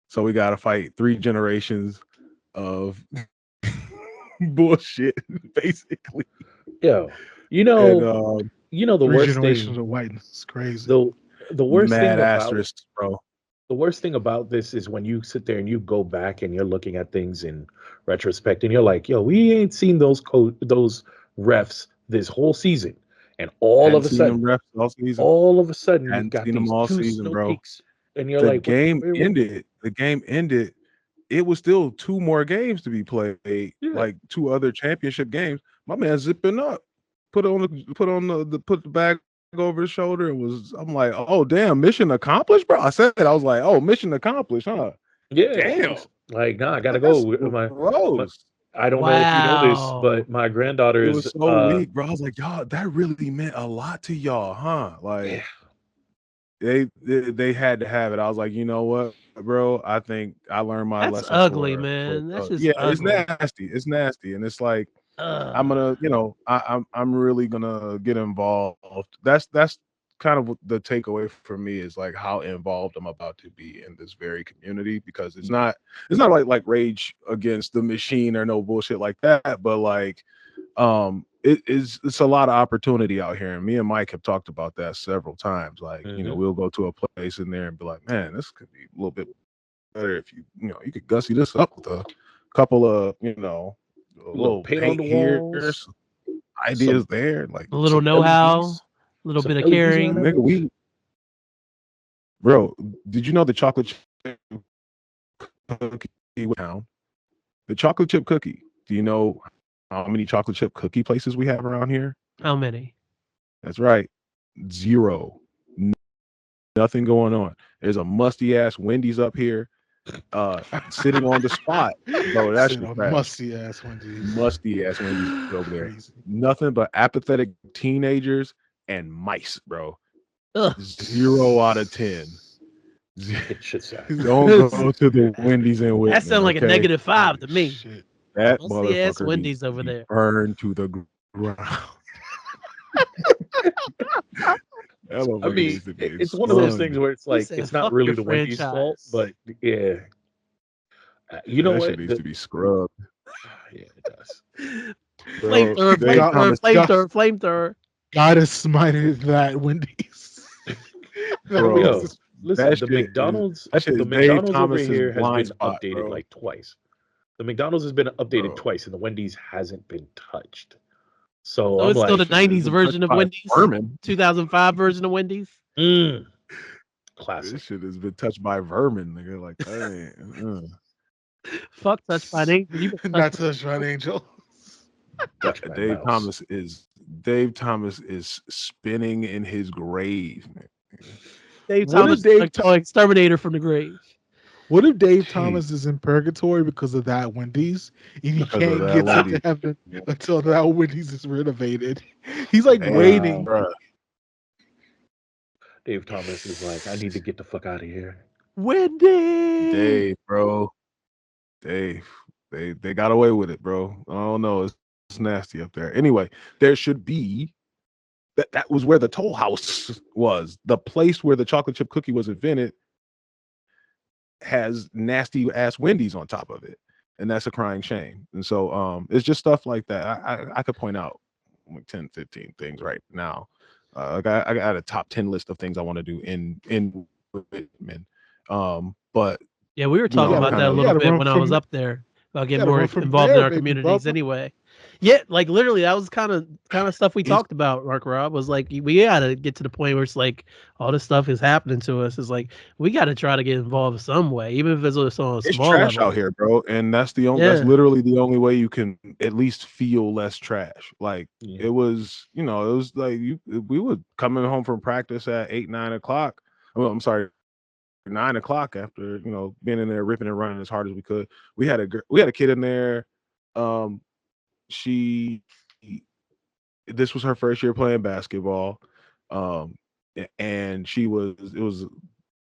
[SPEAKER 3] So we got to fight 3 generations of bullshit, basically.
[SPEAKER 2] Yo, the worst
[SPEAKER 4] generations of whiteness is crazy.
[SPEAKER 2] The worst
[SPEAKER 3] Mad
[SPEAKER 2] thing about
[SPEAKER 3] asterisks, bro.
[SPEAKER 2] The worst thing about this is when you sit there and you go back and you're looking at things in retrospect, and you're like, "Yo, we ain't seen those refs this whole season," and all of a sudden, you got these 2 snow peaks, and you're like,
[SPEAKER 3] The game ended. It was still 2 more games to be played, like 2 other championship games. My man zipping up, put the bag over his shoulder, and I'm like, oh damn, mission accomplished, bro. I was like, oh, mission accomplished, huh?
[SPEAKER 2] Yeah,
[SPEAKER 3] damn.
[SPEAKER 2] like, nah, I gotta go. I don't know if you know this, but my granddaughter
[SPEAKER 3] it was so weak, bro. I was like, y'all, that really meant a lot to y'all, huh? Like, they had to have it. I was like, you know what, bro? I think I learned my lesson.
[SPEAKER 1] That's ugly, man. That's just ugly.
[SPEAKER 3] It's nasty. It's nasty, and it's like I'm gonna, I'm really gonna get involved. That's kind of the takeaway for me is like how involved I'm about to be in this very community, because it's not like Rage Against the Machine or no bullshit like that, but like it's a lot of opportunity out here, and me and Mike have talked about that several times. Like, we'll go to a place in there and be like, man, this could be a little bit better if you could gussy this up with a couple of little paint on the walls, ideas there, like
[SPEAKER 1] a little know-how, a little bit of caring.
[SPEAKER 3] Nigga, bro, did you know the chocolate chip cookie down? The chocolate chip cookie. Do you know how many chocolate chip cookie places we have around here?
[SPEAKER 1] How many?
[SPEAKER 3] That's right. 0. Nothing going on. There's a musty ass Wendy's up here, sitting on the spot. Bro, that's
[SPEAKER 4] musty ass Wendy's
[SPEAKER 3] over there. Nothing but apathetic teenagers and mice, bro.
[SPEAKER 1] Ugh.
[SPEAKER 3] 0 out of 10.
[SPEAKER 2] Don't
[SPEAKER 3] go to the Wendy's in Whitman.
[SPEAKER 1] That sounds like a -5 to me.
[SPEAKER 3] Shit. That motherfucker
[SPEAKER 1] Wendy's over there.
[SPEAKER 3] Burned to the ground.
[SPEAKER 2] I mean, it's one of those things where it's like it's not really the Wendy's fault, but yeah, you know what?
[SPEAKER 3] Shit needs to be scrubbed.
[SPEAKER 2] Yeah, it does.
[SPEAKER 1] Flamethrower.
[SPEAKER 4] God has smited that Wendy's.
[SPEAKER 2] Listen, the McDonald's over here has been updated like twice. The McDonald's has been updated twice, and the Wendy's hasn't been touched. So
[SPEAKER 1] it's still the 90s version of Wendy's? 2005 version of Wendy's?
[SPEAKER 2] Classic.
[SPEAKER 3] This shit has been touched by vermin, nigga. Like, hey,
[SPEAKER 1] fuck touched by an angel.
[SPEAKER 4] Not touched by an angel.
[SPEAKER 3] Dave Thomas is spinning in his grave, man.
[SPEAKER 1] Dave Thomas is exterminator from the grave.
[SPEAKER 4] What if Dave Thomas is in purgatory because of that Wendy's, and he can't get to heaven until that Wendy's is renovated? He's like waiting.
[SPEAKER 3] Bro.
[SPEAKER 2] Dave Thomas is like, I need to get the fuck out of here.
[SPEAKER 1] Wendy!
[SPEAKER 3] Dave, bro. Dave. They got away with it, bro. I don't know. It's nasty up there. Anyway, there should be that was where the Toll House was. The place where the chocolate chip cookie was invented has nasty ass Wendy's on top of it, and that's a crying shame. And so it's just stuff like that. I could point out like 10, 15 things right now. I got a top 10 list of things I want to do in Whitman. But
[SPEAKER 1] yeah, we were talking about that a little bit when I was up there about getting more involved in our communities anyway. Yeah, like literally that was kind of stuff we talked about, Marc Rob, was like we gotta get to the point where it's like all this stuff is happening to us. It's like we gotta try to get involved some way, even if it's on a small
[SPEAKER 3] it's trash
[SPEAKER 1] level.
[SPEAKER 3] Out here, bro. And that's that's literally the only way you can at least feel less trash. Like it was, it was like we were coming home from practice at 8, 9 o'clock. Well, I'm sorry, 9 o'clock after, being in there ripping and running as hard as we could. We had a kid in there. This was her first year playing basketball, and it was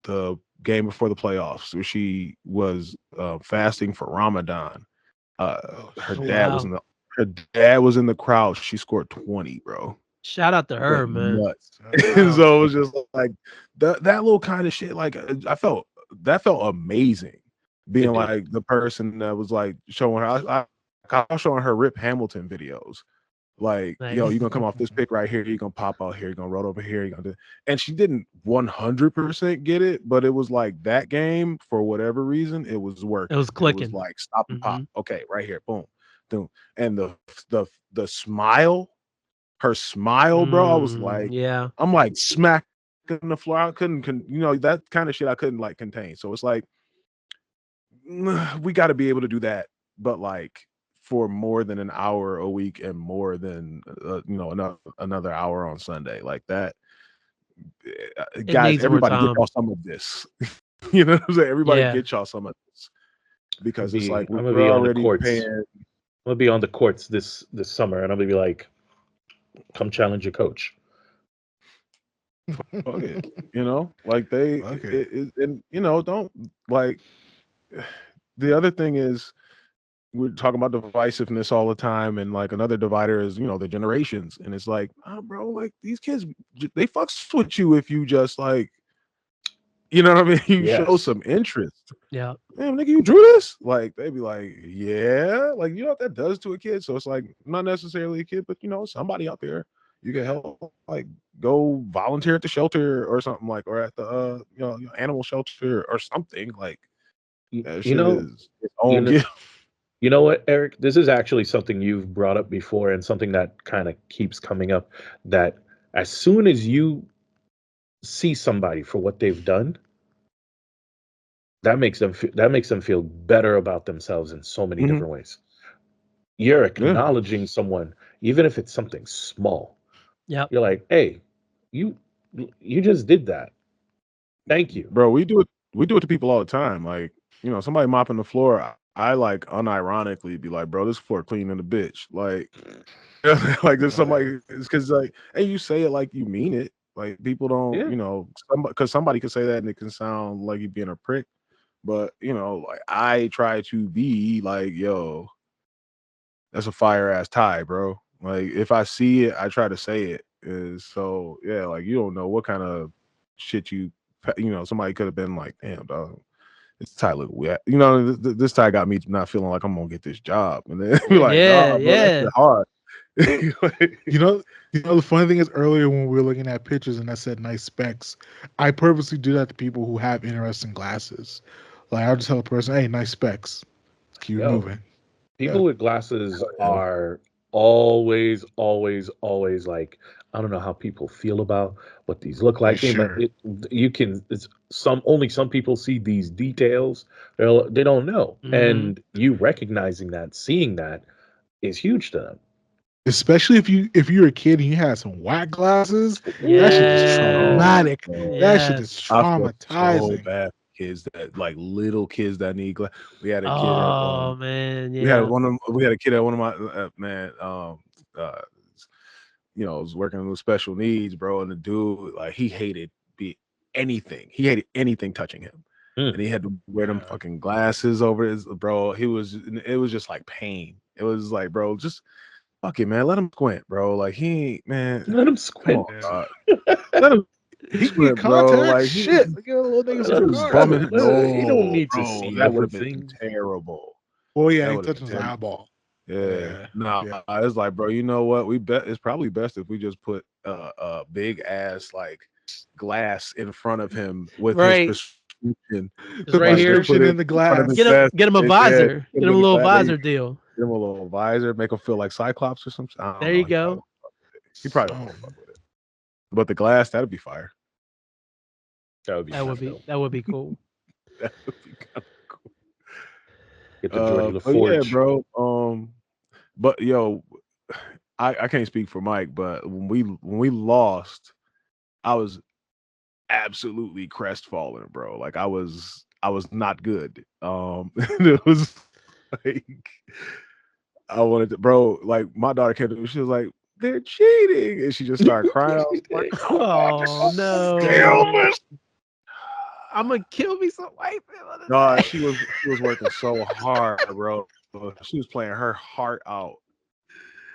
[SPEAKER 3] the game before the playoffs where she was fasting for Ramadan. Her dad was in the crowd. She scored 20, bro.
[SPEAKER 1] Shout out to her, man.
[SPEAKER 3] Nuts. And so it was just like that little kind of shit. Like that felt amazing, being like the person that was like showing her. I was showing her Rip Hamilton videos. Like, you're gonna come off this pick right here, you're gonna pop out here, you're gonna roll over here, you're gonna do. And she didn't 100% get it, but it was like that game, for whatever reason, it was working.
[SPEAKER 1] It was clicking.
[SPEAKER 3] It was like stop and pop. Okay, right here, boom, boom. And the smile, her smile, bro. I was like, I'm like smacking the floor. I couldn't that kind of shit I couldn't like contain. So it's like we got to be able to do that, but like for more than an hour a week and more than another hour on Sunday, like that. Guys, everybody get y'all some of this. You know what I'm saying? Everybody get y'all some of this, because it's like we're already paying.
[SPEAKER 2] gonna be on the courts this summer, and I'm gonna be like, come challenge your coach.
[SPEAKER 3] Fuck it. Like they, and don't like. The other thing is, we're talking about divisiveness all the time, and like another divider is the generations, and it's like, bro, like these kids, they fucks with you if you just like, you know what I mean, you show some interest.
[SPEAKER 1] Yeah,
[SPEAKER 3] damn nigga, you drew this? Like they'd be like, yeah, like what that does to a kid. So it's like not necessarily a kid, but somebody out there you can help, like go volunteer at the shelter or something, like, or at the animal shelter or something, like that shit is its own gift.
[SPEAKER 2] You know what, Errick? This is actually something you've brought up before, and something that kind of keeps coming up, that as soon as you see somebody for what they've done, that makes them feel better about themselves in so many different ways. You're acknowledging someone, even if it's something small.
[SPEAKER 1] Yeah.
[SPEAKER 2] You're like, hey, you just did that. Thank you.
[SPEAKER 3] Bro, we do it to people all the time. Like, somebody mopping the floor, I like unironically be like, bro, this floor clean than a bitch. Like, like there's somebody, it's because like, and you say it like you mean it. Like people don't, because somebody could say that and it can sound like you being a prick. But like I try to be like, yo, that's a fire ass tie, bro. Like if I see it, I try to say it. So yeah, like you don't know what kind of shit somebody could have been like, damn dog, this tie look wet. This tie got me not feeling like I'm gonna get this job, and then you're like, bro, that's hard.
[SPEAKER 4] The funny thing is, earlier when we were looking at pictures and I said nice specs, I purposely do that to people who have interesting glasses. Like I'll just tell a person, hey, nice specs. Keep moving.
[SPEAKER 2] People with glasses are always like, I don't know how people feel about what these look like.
[SPEAKER 4] Sure.
[SPEAKER 2] Only some people see these details. They don't know. And you recognizing that, seeing that is huge to them.
[SPEAKER 4] Especially if you're a kid and you had some whack glasses, that shit is traumatic. That shit is traumatizing.
[SPEAKER 3] So bad for kids that like little kids that need glasses. We had a kid.
[SPEAKER 1] Oh man, yeah.
[SPEAKER 3] We had a kid at one of my was working with special needs, bro, and the dude like he hated anything. He hated anything touching him. And he had to wear them fucking glasses over his, bro. It was just like pain. It was like, bro, just fuck it, man. Let him squint, bro. Like
[SPEAKER 2] let him squint.
[SPEAKER 3] Let him squint, bro. Like
[SPEAKER 4] shit. Look at little niggas
[SPEAKER 3] bumming.
[SPEAKER 2] He don't need to see
[SPEAKER 3] that would have been terrible.
[SPEAKER 4] Well, yeah, he touched his eyeball.
[SPEAKER 3] Yeah. It's like, bro, you know what? It's probably best if we just put a big ass like glass in front of him with his prescription.
[SPEAKER 1] Just right here,
[SPEAKER 4] in the glass.
[SPEAKER 1] Get him a visor. Get him a little visor deal.
[SPEAKER 3] Give him a little visor, make him feel like Cyclops or something.
[SPEAKER 1] There you go.
[SPEAKER 3] He probably won't fuck with it. But the glass, that'd be fire.
[SPEAKER 1] That would be cool.
[SPEAKER 3] That would be kind of cool.
[SPEAKER 2] Get the George of the Forge.
[SPEAKER 3] Yeah, bro. But yo, I can't speak for Mike, but when we lost, I was absolutely crestfallen, bro. Like I was not good. It was like I wanted to, bro. Like my daughter came to me, she was like, "They're cheating," and she just started crying. I was like,
[SPEAKER 1] "Oh no, I'm gonna kill me some white man."
[SPEAKER 3] No, she was working so hard, bro. She was playing her heart out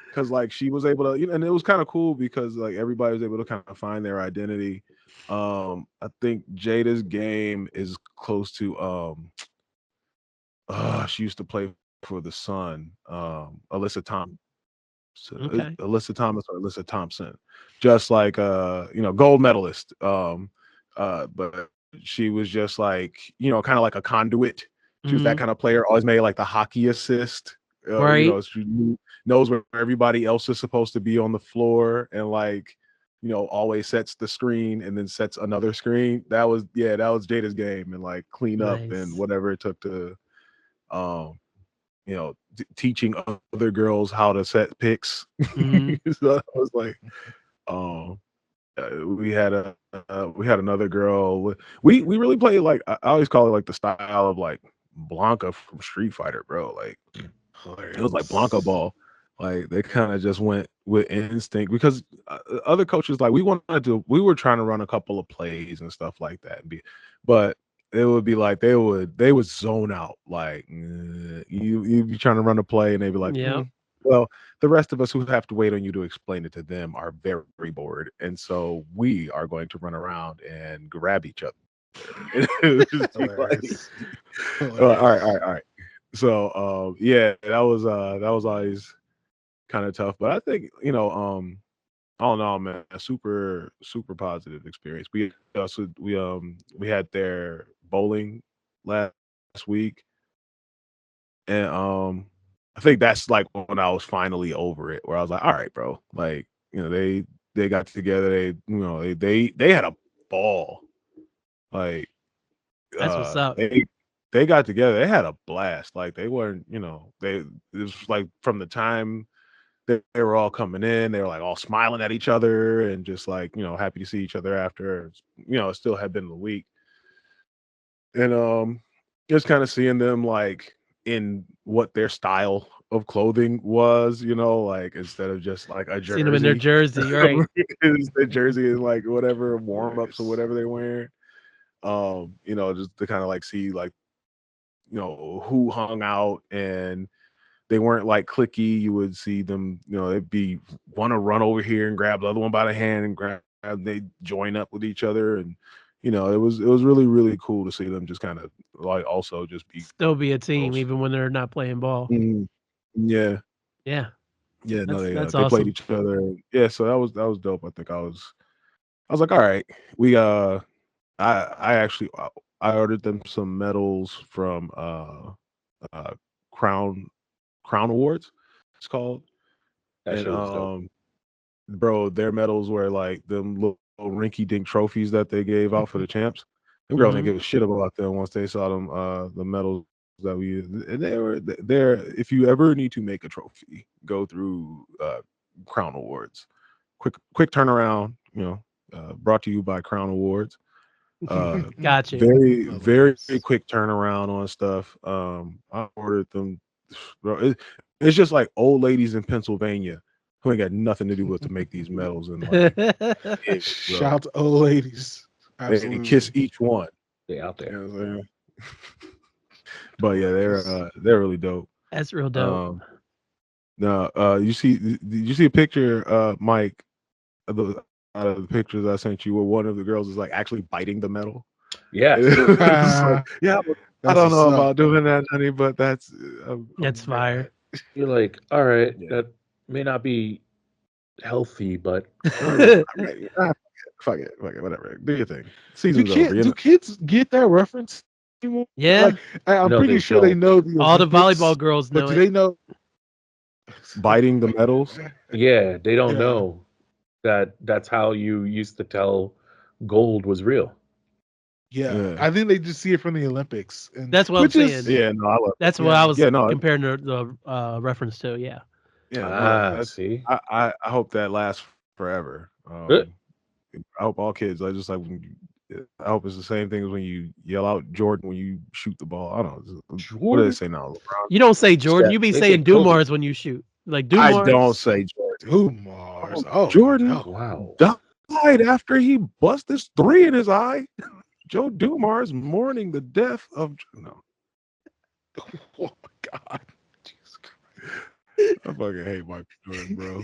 [SPEAKER 3] because like she was able to, and it was kind of cool because like everybody was able to kind of find their identity. I think Jada's game is close to she used to play for the Sun, Alyssa Thompson. Alyssa Thomas or Alyssa Thompson, just like gold medalist. But she was just like kind of like a conduit. She was that kind of player. Always made like the hockey assist.
[SPEAKER 1] Right.
[SPEAKER 3] She knows where everybody else is supposed to be on the floor, and like always sets the screen and then sets another screen. That was Jada's game, and like clean up and whatever it took to teaching other girls how to set picks. So I was like, we had another girl. We really played like I always call it like the style of like Blanca from Street Fighter, bro. Like It was like Blanca ball. Like they kind of just went with instinct because other coaches we were trying to run a couple of plays and stuff like that, but it would be like they would zone out. Like you'd be trying to run a play and they'd be like, well, the rest of us who have to wait on you to explain it to them are very, very bored, and so we are going to run around and grab each other. All right. So yeah, that was always kind of tough, but I think all in all, man, a super positive experience. We had their bowling last week, and I think that's like when I was finally over it, where I was like, all right, bro, like they got together, they had a ball, like
[SPEAKER 1] that's what's up.
[SPEAKER 3] They got together, they had a blast, like they weren't, it was like from the time they were all coming in, they were like all smiling at each other and just like, happy to see each other after, it still had been the week. And just kind of seeing them like in what their style of clothing was, like instead of just like a jersey.
[SPEAKER 1] Seeing them in their jersey, right?
[SPEAKER 3] The jersey is like whatever warm-ups or whatever they wear. Just to kind of like see like, who hung out, and they weren't like cliquey. You would see them, they'd be want to run over here and grab the other one by the hand and they join up with each other. And, it was really, really cool to see them just kind of like also just
[SPEAKER 1] still be a team even when they're not playing ball.
[SPEAKER 3] Yeah.
[SPEAKER 1] Yeah.
[SPEAKER 3] Yeah. No, they
[SPEAKER 1] awesome.
[SPEAKER 3] played each other. Yeah. So that was dope. I think I was like, all right, we, I ordered them some medals from, Crown Awards, it's called. And bro, their medals were like them little rinky dink trophies that they gave out for the champs. Them girls didn't give a shit about them once they saw them the medals that we used. And they were there. If you ever need to make a trophy, go through Crown Awards. Quick turnaround, brought to you by Crown Awards.
[SPEAKER 1] Gotcha.
[SPEAKER 3] Very, very quick turnaround on stuff. I ordered them. Bro, it's just like old ladies in Pennsylvania who ain't got nothing to do with to make these medals. And like,
[SPEAKER 4] shout out to old ladies.
[SPEAKER 3] Absolutely. And kiss each one.
[SPEAKER 2] They out there.
[SPEAKER 3] But yeah, they're really dope.
[SPEAKER 1] That's real dope.
[SPEAKER 3] Did you see a picture, Mike, of the pictures I sent you where one of the girls is like actually biting the medal?
[SPEAKER 2] Yeah.
[SPEAKER 3] Yeah. I don't know about doing that, honey, but that's
[SPEAKER 1] fire.
[SPEAKER 2] You're like, all right, that may not be healthy, but
[SPEAKER 3] fuck it, whatever. Do your thing. Season's over.
[SPEAKER 4] Do kids get that reference anymore?
[SPEAKER 1] Yeah,
[SPEAKER 4] like, I'm pretty sure they know
[SPEAKER 1] all the volleyball girls know.
[SPEAKER 4] But do they know
[SPEAKER 3] biting the medals?
[SPEAKER 2] Yeah, they don't know that's how you used to tell gold was real.
[SPEAKER 4] Yeah, I think they just see it from the Olympics. And
[SPEAKER 1] that's what I'm saying.
[SPEAKER 3] Yeah, no, I love
[SPEAKER 1] that's what I was comparing the reference to. Yeah.
[SPEAKER 3] Yeah. See, I hope that lasts forever. I hope all kids. I hope it's the same thing as when you yell out Jordan when you shoot the ball. I don't know. What do they say now? LeBron?
[SPEAKER 1] You don't say Jordan. You be saying Dumars when you shoot. Like Dumars.
[SPEAKER 3] I don't say Jordan.
[SPEAKER 4] Dumars. Oh,
[SPEAKER 3] Jordan.
[SPEAKER 4] No.
[SPEAKER 2] Wow.
[SPEAKER 3] Died after he busted his 3 in his eye. Joe Dumars mourning the death of
[SPEAKER 4] Oh my God. Jesus
[SPEAKER 3] Christ. I fucking hate Michael Jordan, bro.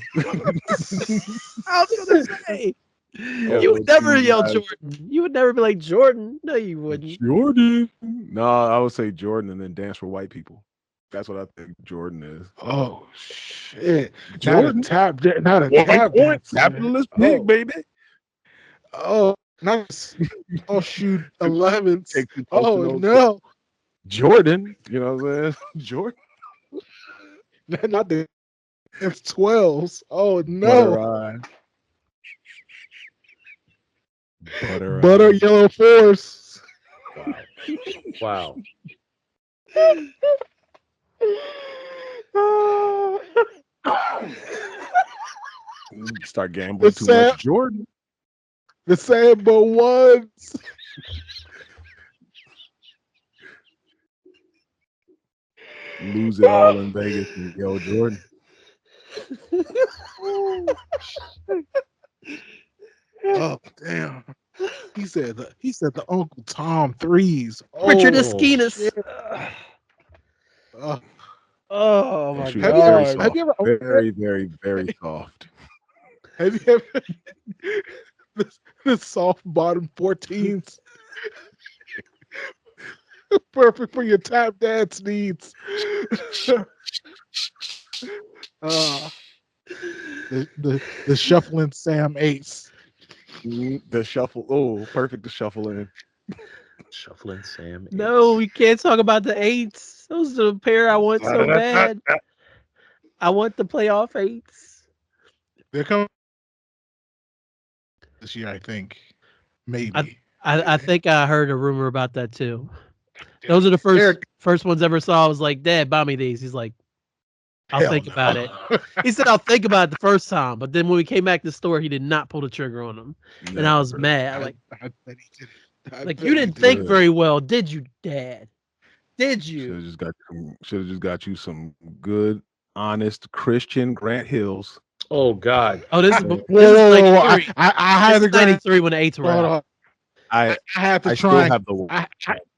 [SPEAKER 1] I was gonna say you would never yell Jordan. You would never be like Jordan. No, you wouldn't.
[SPEAKER 3] Jordan. No, I would say Jordan and then dance for white people. That's what I think Jordan is.
[SPEAKER 4] Oh shit!
[SPEAKER 3] Jordan.
[SPEAKER 4] Not a tap dance.
[SPEAKER 3] Capitalist pig, baby.
[SPEAKER 4] Oh, nice. Oh shoot, 11. Oh no,
[SPEAKER 3] Jordan. You know what I'm saying? Jordan.
[SPEAKER 4] Not the F12s. Oh no. Butter Yellow Force.
[SPEAKER 2] Wow.
[SPEAKER 3] Start gambling too much, Jordan.
[SPEAKER 4] The Sambo ones.
[SPEAKER 3] lose it all in Vegas and yo, Jordan.
[SPEAKER 4] Oh damn! He said the Uncle Tom threes.
[SPEAKER 1] Richard
[SPEAKER 4] Oh,
[SPEAKER 1] Esquinas.
[SPEAKER 4] shit.
[SPEAKER 1] Oh my
[SPEAKER 3] Shoot,
[SPEAKER 1] god!
[SPEAKER 4] Have you ever
[SPEAKER 3] very, very, very soft.
[SPEAKER 4] Have you ever the soft bottom 14s? Perfect for your tap dance needs. The shuffling Sam Ace.
[SPEAKER 3] The shuffle. Oh, perfect to shuffle in.
[SPEAKER 2] Shuffling Sam.
[SPEAKER 1] No, we can't talk about the 8s. Those are the pair I want so bad. I want the playoff 8s.
[SPEAKER 4] They're coming this year, I think. Maybe.
[SPEAKER 1] I think I heard a rumor about that too. Those are the first ones I ever saw. I was like, Dad, buy me these. He's like, I'll think about it. He said, I'll think about it the first time. But then when we came back to the store, he did not pull the trigger on them. And I was mad. Like you didn't think very well, did you, Dad? Did you?
[SPEAKER 3] Should have just got you some good, honest Christian Grant Hills.
[SPEAKER 2] Oh God!
[SPEAKER 1] Oh, this is 93.
[SPEAKER 4] I had the
[SPEAKER 1] 93 when the 8s were out.
[SPEAKER 4] I had the triangle. I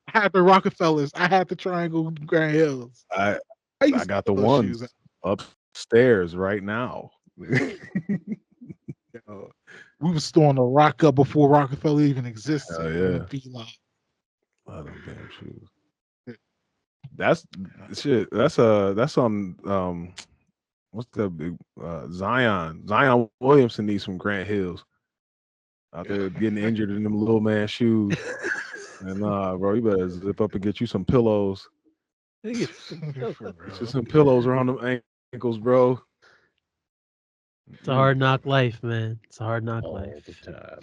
[SPEAKER 4] had the Rockefellers. I had the triangle Grant Hills.
[SPEAKER 3] I got the ones upstairs right now.
[SPEAKER 4] We were storing the Rock up before Rockefeller even existed.
[SPEAKER 3] Oh yeah. Love them damn shoes. That's shit. That's on what's the big Zion Williamson needs some Grant Hills out there getting injured in them little man shoes. And bro, you better zip up and get you some pillows. Just some pillows around them ankles, bro.
[SPEAKER 1] It's a hard knock life, man. It's a hard knock life. The time.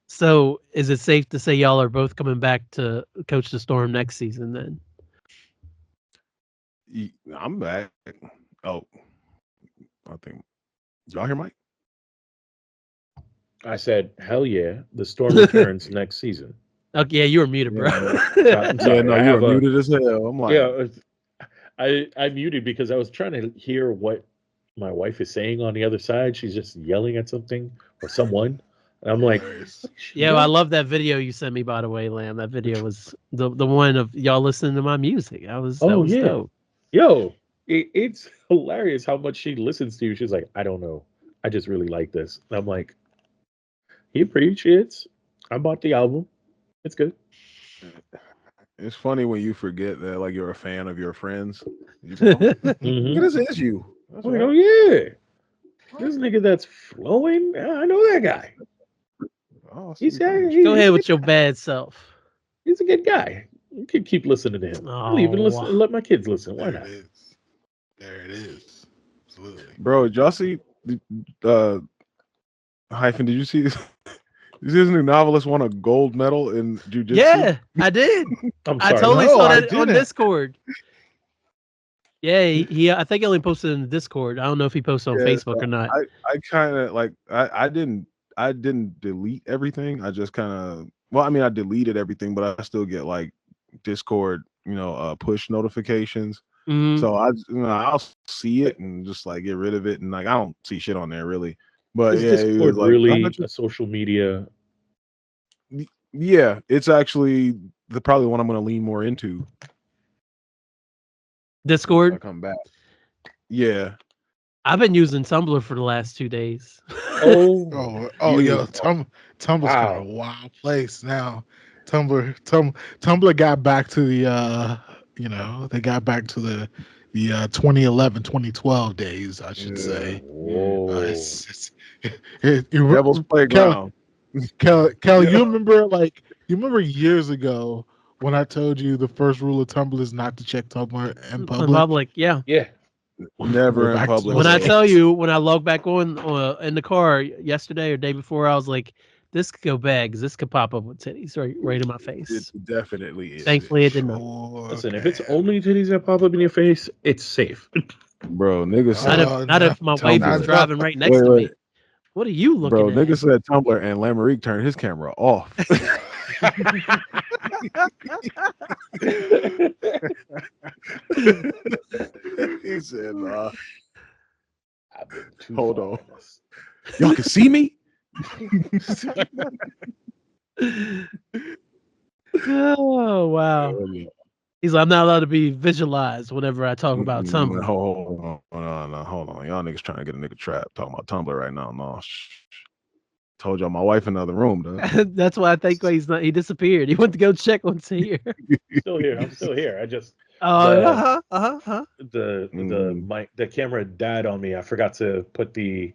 [SPEAKER 1] So, is it safe to say y'all are both coming back to coach the Storm next season? Then
[SPEAKER 3] I'm back. Oh, I think y'all hear Mike?
[SPEAKER 2] I said, hell yeah, the Storm returns next season.
[SPEAKER 1] Okay, yeah, you were muted, bro.
[SPEAKER 3] You were muted as hell. I'm like,
[SPEAKER 2] yeah, I muted because I was trying to hear what my wife is saying on the other side. She's just yelling at something or someone. And I'm like,
[SPEAKER 1] yeah, I love that video you sent me, by the way, Lamb. That video was the one of y'all listening to my music. That was dope.
[SPEAKER 2] Yo, it's hilarious how much she listens to you. She's like, I don't know. I just really like this. And I'm like, he appreciates. I bought the album. It's good.
[SPEAKER 3] It's funny when you forget that, like, you're a fan of your friends. You go, This is you.
[SPEAKER 2] That's like, oh yeah, this nigga that's flowing. I know that guy.
[SPEAKER 3] Oh,
[SPEAKER 1] go ahead with your bad self.
[SPEAKER 2] He's a good guy. You can keep listening to him. I'll even listen. Let my kids listen. Why not?
[SPEAKER 4] There it is. Absolutely,
[SPEAKER 3] bro. Did y'all see? Hyphen, did you see this? This new novelist won a gold medal in jiu-jitsu.
[SPEAKER 1] Yeah, I did. I totally saw that on Discord. Yeah, he I think he only posted in the Discord. I don't know if he posted on Facebook or not.
[SPEAKER 3] I kind of like I didn't delete everything. I just kind of I deleted everything, but I still get like Discord, push notifications.
[SPEAKER 1] Mm-hmm.
[SPEAKER 3] So I'll see it and just like get rid of it, and like I don't see shit on there really. But
[SPEAKER 2] is Discord really a social media?
[SPEAKER 3] Yeah, it's actually probably one I'm going to lean more into.
[SPEAKER 1] Discord.
[SPEAKER 3] I come back. Yeah,
[SPEAKER 1] I've been using Tumblr for the last 2 days.
[SPEAKER 4] Yo, Tumblr's kind of a wild place now. Tumblr got back to the they got back to the 2011, 2012 days, I should say.
[SPEAKER 3] Devil's Playground.
[SPEAKER 4] Kelly, you remember years ago when I told you the first rule of Tumblr is not to check Tumblr in public?
[SPEAKER 1] Yeah.
[SPEAKER 3] Never in public.
[SPEAKER 1] When I tell you, when I log back on in the car yesterday or day before, I was like, this could go bad because this could pop up with titties right in my face.
[SPEAKER 3] It definitely is.
[SPEAKER 1] Thankfully, it did not.
[SPEAKER 2] Listen, if it's only titties that pop up in your face, it's safe.
[SPEAKER 3] Bro, niggas.
[SPEAKER 1] Not if my wife is driving right next to me. What are you looking at?
[SPEAKER 3] Bro, nigga said Tumblr and Lamerique turned his camera off. He said,
[SPEAKER 2] I've been too
[SPEAKER 3] hold
[SPEAKER 2] far
[SPEAKER 3] on.
[SPEAKER 2] in this.
[SPEAKER 3] Y'all can see me?
[SPEAKER 1] Oh wow. He's like, I'm not allowed to be visualized whenever I talk about Tumblr.
[SPEAKER 3] Hold on. Y'all niggas trying to get a nigga trapped talking about Tumblr right now. No. Told y'all my wife in the other room, though.
[SPEAKER 1] That's why I think he's not. He disappeared. He went to go check once here.
[SPEAKER 2] Still here. I'm still here. I just the camera died on me. I forgot to put the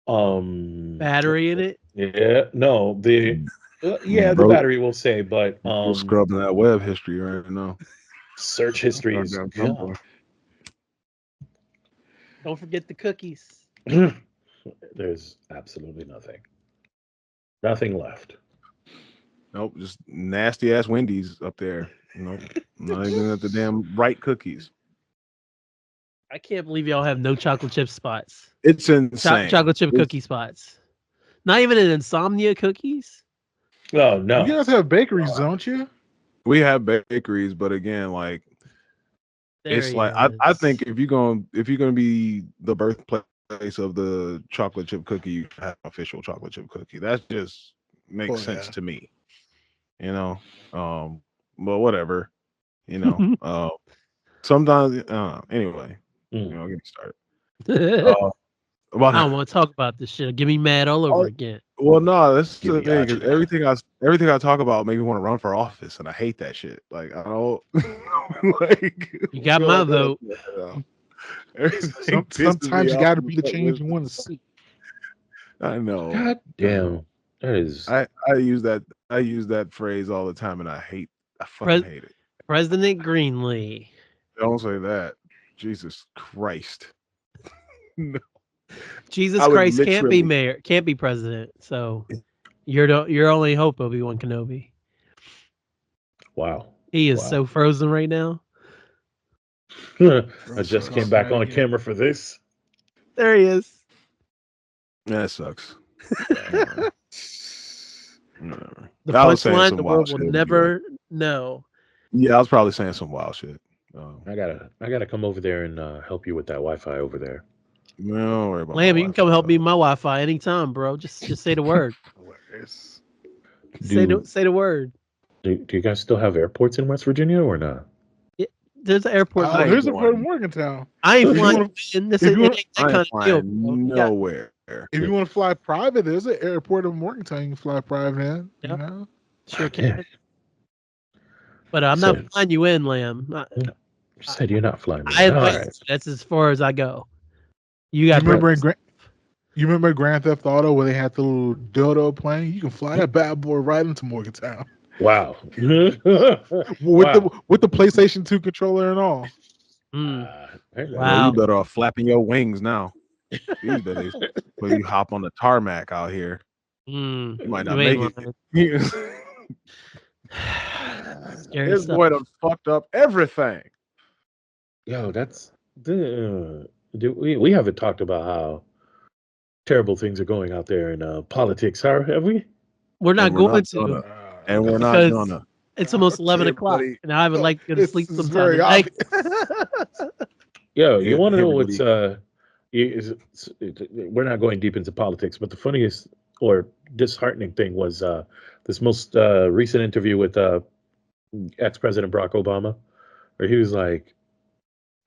[SPEAKER 1] battery in it.
[SPEAKER 2] Yeah, no, the
[SPEAKER 3] Bro,
[SPEAKER 2] battery will say, but
[SPEAKER 3] we're scrubbing that web history right now.
[SPEAKER 2] Search history is
[SPEAKER 1] Don't forget the cookies.
[SPEAKER 2] There's absolutely nothing left.
[SPEAKER 3] Nope, just nasty ass Wendy's up there. Nope, not even at the damn right cookies.
[SPEAKER 1] I can't believe y'all have no chocolate chip spots.
[SPEAKER 3] It's insane.
[SPEAKER 1] Chocolate chip cookie spots. Not even an Insomnia cookies.
[SPEAKER 2] Oh no!
[SPEAKER 4] You guys have bakeries, don't you?
[SPEAKER 3] We have bakeries, but again, like it's like I think if you're gonna be the birthplace of the chocolate chip cookie, you have official chocolate chip cookie. That just makes sense to me. You know, but whatever. You know, sometimes anyway. You know, get me started.
[SPEAKER 1] I don't want to talk about this shit. Get me mad all over again.
[SPEAKER 3] Well, no, that's the thing. Because everything I talk about make me want to run for office, and I hate that shit. Like I don't like.
[SPEAKER 1] You got my vote.
[SPEAKER 4] Sometimes you got to be the change you want to see.
[SPEAKER 3] I know.
[SPEAKER 2] God damn, that is.
[SPEAKER 3] I use that phrase all the time, and I fucking hate it.
[SPEAKER 1] President Greenlee.
[SPEAKER 3] Don't say that. Jesus Christ. No.
[SPEAKER 1] Jesus Christ can't be mayor, can't be president. So you're only hope, Obi-Wan Kenobi.
[SPEAKER 2] Wow.
[SPEAKER 1] He is so frozen right now.
[SPEAKER 2] I just came back on camera for this.
[SPEAKER 1] There he is.
[SPEAKER 3] That sucks.
[SPEAKER 1] The punchline the world will never know.
[SPEAKER 3] Yeah, I was probably saying some wild shit.
[SPEAKER 2] I gotta come over there and help you with that Wi-Fi over there.
[SPEAKER 3] No, don't worry about
[SPEAKER 1] Lamb, you can come help me with my Wi-Fi anytime, bro. Just say the word. Say the word.
[SPEAKER 2] Do you guys still have airports in West Virginia or not?
[SPEAKER 1] Yeah, there's an airport.
[SPEAKER 4] There's an airport in Morgantown.
[SPEAKER 1] I ain't flying. This ain't that kind of deal.
[SPEAKER 3] Nowhere.
[SPEAKER 4] If you want to fly private, there's an airport in Morgantown. You can fly private in. You know?
[SPEAKER 1] Sure can. But I'm not flying you in, Lamb.
[SPEAKER 2] You said you're not flying me.
[SPEAKER 1] That's as far as I go. You
[SPEAKER 4] remember Grand Theft Auto where they had the little dildo plane? You can fly that bad boy right into Morgantown.
[SPEAKER 2] Wow.
[SPEAKER 4] with the PlayStation 2 controller and all.
[SPEAKER 1] Wow.
[SPEAKER 3] Well, you better off flapping your wings now. These days. When you hop on the tarmac out here. You might not make it. This boy done fucked up everything.
[SPEAKER 2] Yo, that's we haven't talked about how terrible things are going out there in politics, have we?
[SPEAKER 1] We're not going to.
[SPEAKER 3] And we're not gonna.
[SPEAKER 1] It's almost 11 o'clock, and I would like to go to sleep sometime.
[SPEAKER 2] Yo, you want to know what's we're not going deep into politics, but the funniest or disheartening thing was this most recent interview with ex-President Barack Obama, where he was like,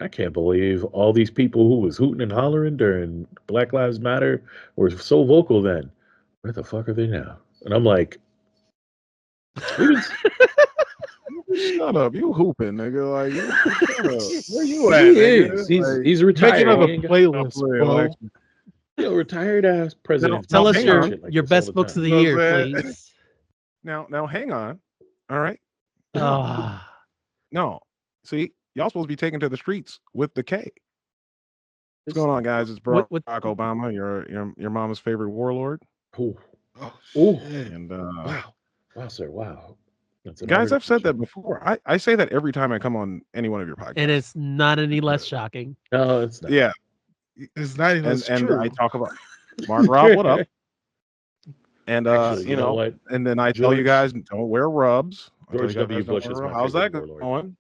[SPEAKER 2] I can't believe all these people who was hooting and hollering during Black Lives Matter were so vocal then. Where the fuck are they now? And I'm like,
[SPEAKER 3] shut up, you hooping, nigga. Like, where you at?
[SPEAKER 2] He's retired.
[SPEAKER 4] Make another playlist, bro.
[SPEAKER 2] Yo, retired ass president.
[SPEAKER 1] Tell us your best books of the year, please.
[SPEAKER 3] Now, hang on. All right. No, see, y'all supposed to be taken to the streets with the K. What's going on, guys? It's Barack Obama, your mama's favorite warlord. And
[SPEAKER 2] wow, sir, wow.
[SPEAKER 3] Guys, I've said that before. I say that every time I come on any one of your podcasts,
[SPEAKER 1] and it's not any less shocking.
[SPEAKER 2] No, it's not.
[SPEAKER 4] Yeah, it's not even true.
[SPEAKER 3] I talk about Marc Rob. What up? And
[SPEAKER 2] Actually,
[SPEAKER 3] you know
[SPEAKER 2] what?
[SPEAKER 3] and then I tell you guys don't wear rubs.
[SPEAKER 2] George W. Bush is my
[SPEAKER 3] how's that going?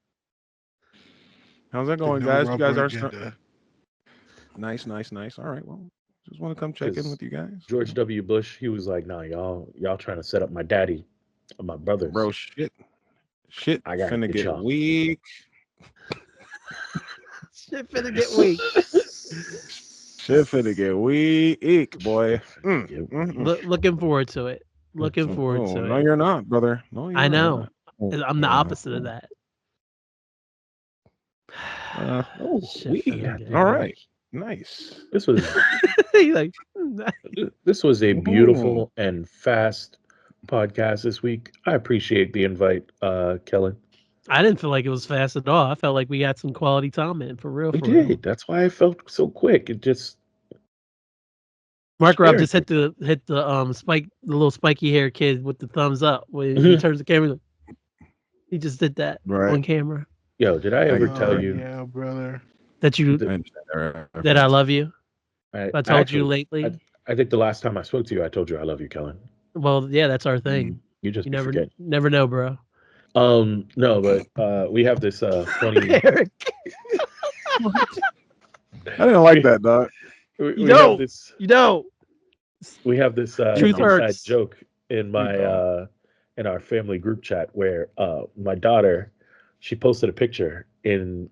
[SPEAKER 3] How's that going, guys? You guys are nice. All right, well, just want to come check in with you guys.
[SPEAKER 2] George W. Bush, he was like, "Nah, y'all trying to set up my daddy or my brothers."
[SPEAKER 3] Bro, shit,
[SPEAKER 2] I got
[SPEAKER 3] finna get weak.
[SPEAKER 1] Shit finna get weak.
[SPEAKER 3] Shit finna get weak, boy.
[SPEAKER 1] Looking forward to it. Looking forward to it.
[SPEAKER 3] No, you're not, brother. No,
[SPEAKER 1] I know. I'm the opposite of that.
[SPEAKER 3] All right. Nice.
[SPEAKER 2] This was this was a beautiful and fast podcast this week. I appreciate the invite, Kellen.
[SPEAKER 1] I didn't feel like it was fast at all. I felt like we got some quality time in for real.
[SPEAKER 2] We did. That's why I felt so quick. It just
[SPEAKER 1] Marc Rob just hit the spike, the little spiky hair kid with the thumbs up when he turns the camera. He just did that on camera.
[SPEAKER 2] Yo, did I ever tell you?
[SPEAKER 4] Yeah, brother.
[SPEAKER 1] That I love you. I told you lately.
[SPEAKER 2] I think the last time I spoke to you, I told you I love you, Kellen.
[SPEAKER 1] Well, yeah, that's our thing.
[SPEAKER 2] You just
[SPEAKER 1] never know, bro.
[SPEAKER 2] No, but we have this funny.
[SPEAKER 1] Errick.
[SPEAKER 3] I didn't like that, dog.
[SPEAKER 2] You don't.
[SPEAKER 1] We
[SPEAKER 2] have this
[SPEAKER 1] truth hurts
[SPEAKER 2] joke in my in our family group chat where my daughter, she posted a picture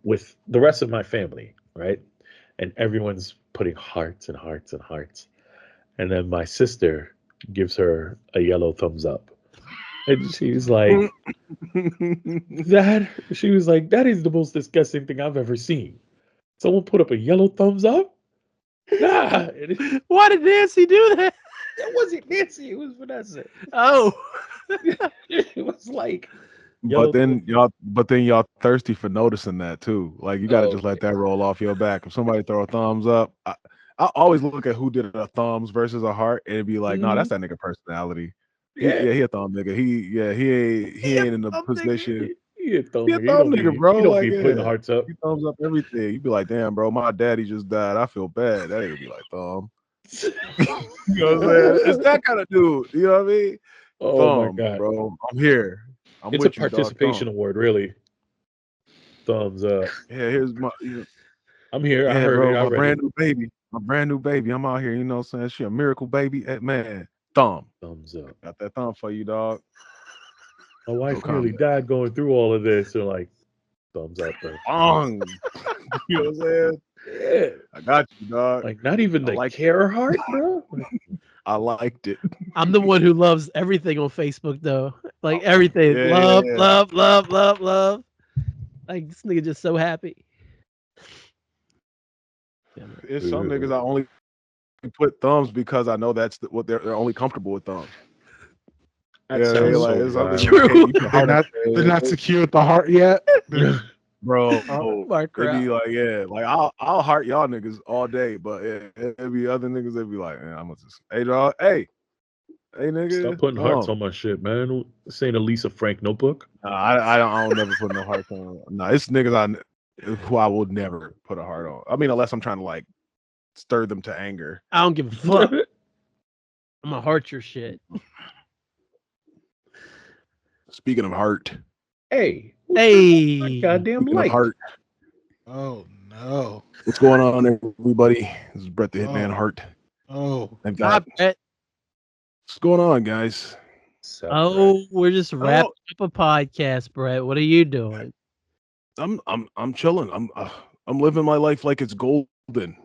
[SPEAKER 2] with the rest of my family, right? And everyone's putting hearts and hearts and hearts. And then my sister gives her a yellow thumbs up. And she's like, that is the most disgusting thing I've ever seen. Someone put up a yellow thumbs up? Nah.
[SPEAKER 1] Why did Nancy do that?
[SPEAKER 2] It wasn't Nancy, it was Vanessa.
[SPEAKER 1] Oh.
[SPEAKER 2] It was like,
[SPEAKER 3] but then y'all thirsty for noticing that too. Like you gotta just let that roll off your back. If somebody throw a thumbs up, I always look at who did a thumbs versus a heart and be like, nah, that's that nigga personality. Yeah, he a thumb nigga. He ain't in the position.
[SPEAKER 2] He a thumb
[SPEAKER 3] nigga, bro.
[SPEAKER 2] He don't be putting hearts up.
[SPEAKER 3] He thumbs up everything. You be like, damn, bro, my daddy just died. I feel bad. That nigga be like, thumb. You know what I'm saying? It's that kind of dude. You know what I mean?
[SPEAKER 2] Oh my God,
[SPEAKER 3] bro, I'm here.
[SPEAKER 2] It's a participation award, really. Thumbs up.
[SPEAKER 3] Yeah, here's my.
[SPEAKER 2] I'm here.
[SPEAKER 3] Yeah,
[SPEAKER 2] I heard
[SPEAKER 3] bro,
[SPEAKER 2] it.
[SPEAKER 3] My brand new baby. I'm out here. You know what I'm saying? She a miracle baby. Man, thumbs up. Got that thumb for you, dog.
[SPEAKER 2] My wife nearly died going through all of this. So like, thumbs up, bro.
[SPEAKER 3] You know what I'm saying?
[SPEAKER 2] Yeah,
[SPEAKER 3] I got you, dog.
[SPEAKER 2] Like not even the care heart, bro.
[SPEAKER 3] I liked it.
[SPEAKER 1] I'm the one who loves everything on Facebook, though. Like everything, love. Like this nigga just so happy.
[SPEAKER 3] It's some niggas I only put thumbs because I know that's what they're only comfortable with thumbs.
[SPEAKER 4] They're not secure with the heart yet.
[SPEAKER 3] Bro,
[SPEAKER 1] Marc
[SPEAKER 3] they be like, I'll heart y'all niggas all day, but it'd be other niggas that be like, I'm gonna just, hey dog, hey nigga,
[SPEAKER 2] stop putting hearts on my shit, man. This ain't a Lisa Frank notebook.
[SPEAKER 3] I don't never put no hearts on. No, it's niggas who I would never put a heart on. I mean, unless I'm trying to like stir them to anger.
[SPEAKER 1] I don't give a fuck. I'm gonna heart your shit.
[SPEAKER 3] Speaking of heart,
[SPEAKER 2] hey, goddamn light.
[SPEAKER 3] Heart.
[SPEAKER 4] Oh no!
[SPEAKER 3] What's going on, everybody? This is Bret the Hitman Hart.
[SPEAKER 4] I've
[SPEAKER 1] got Bret.
[SPEAKER 3] What's going on, guys?
[SPEAKER 1] We're just wrapping up a podcast, Bret. What are you doing?
[SPEAKER 3] I'm chilling. I'm living my life like it's golden.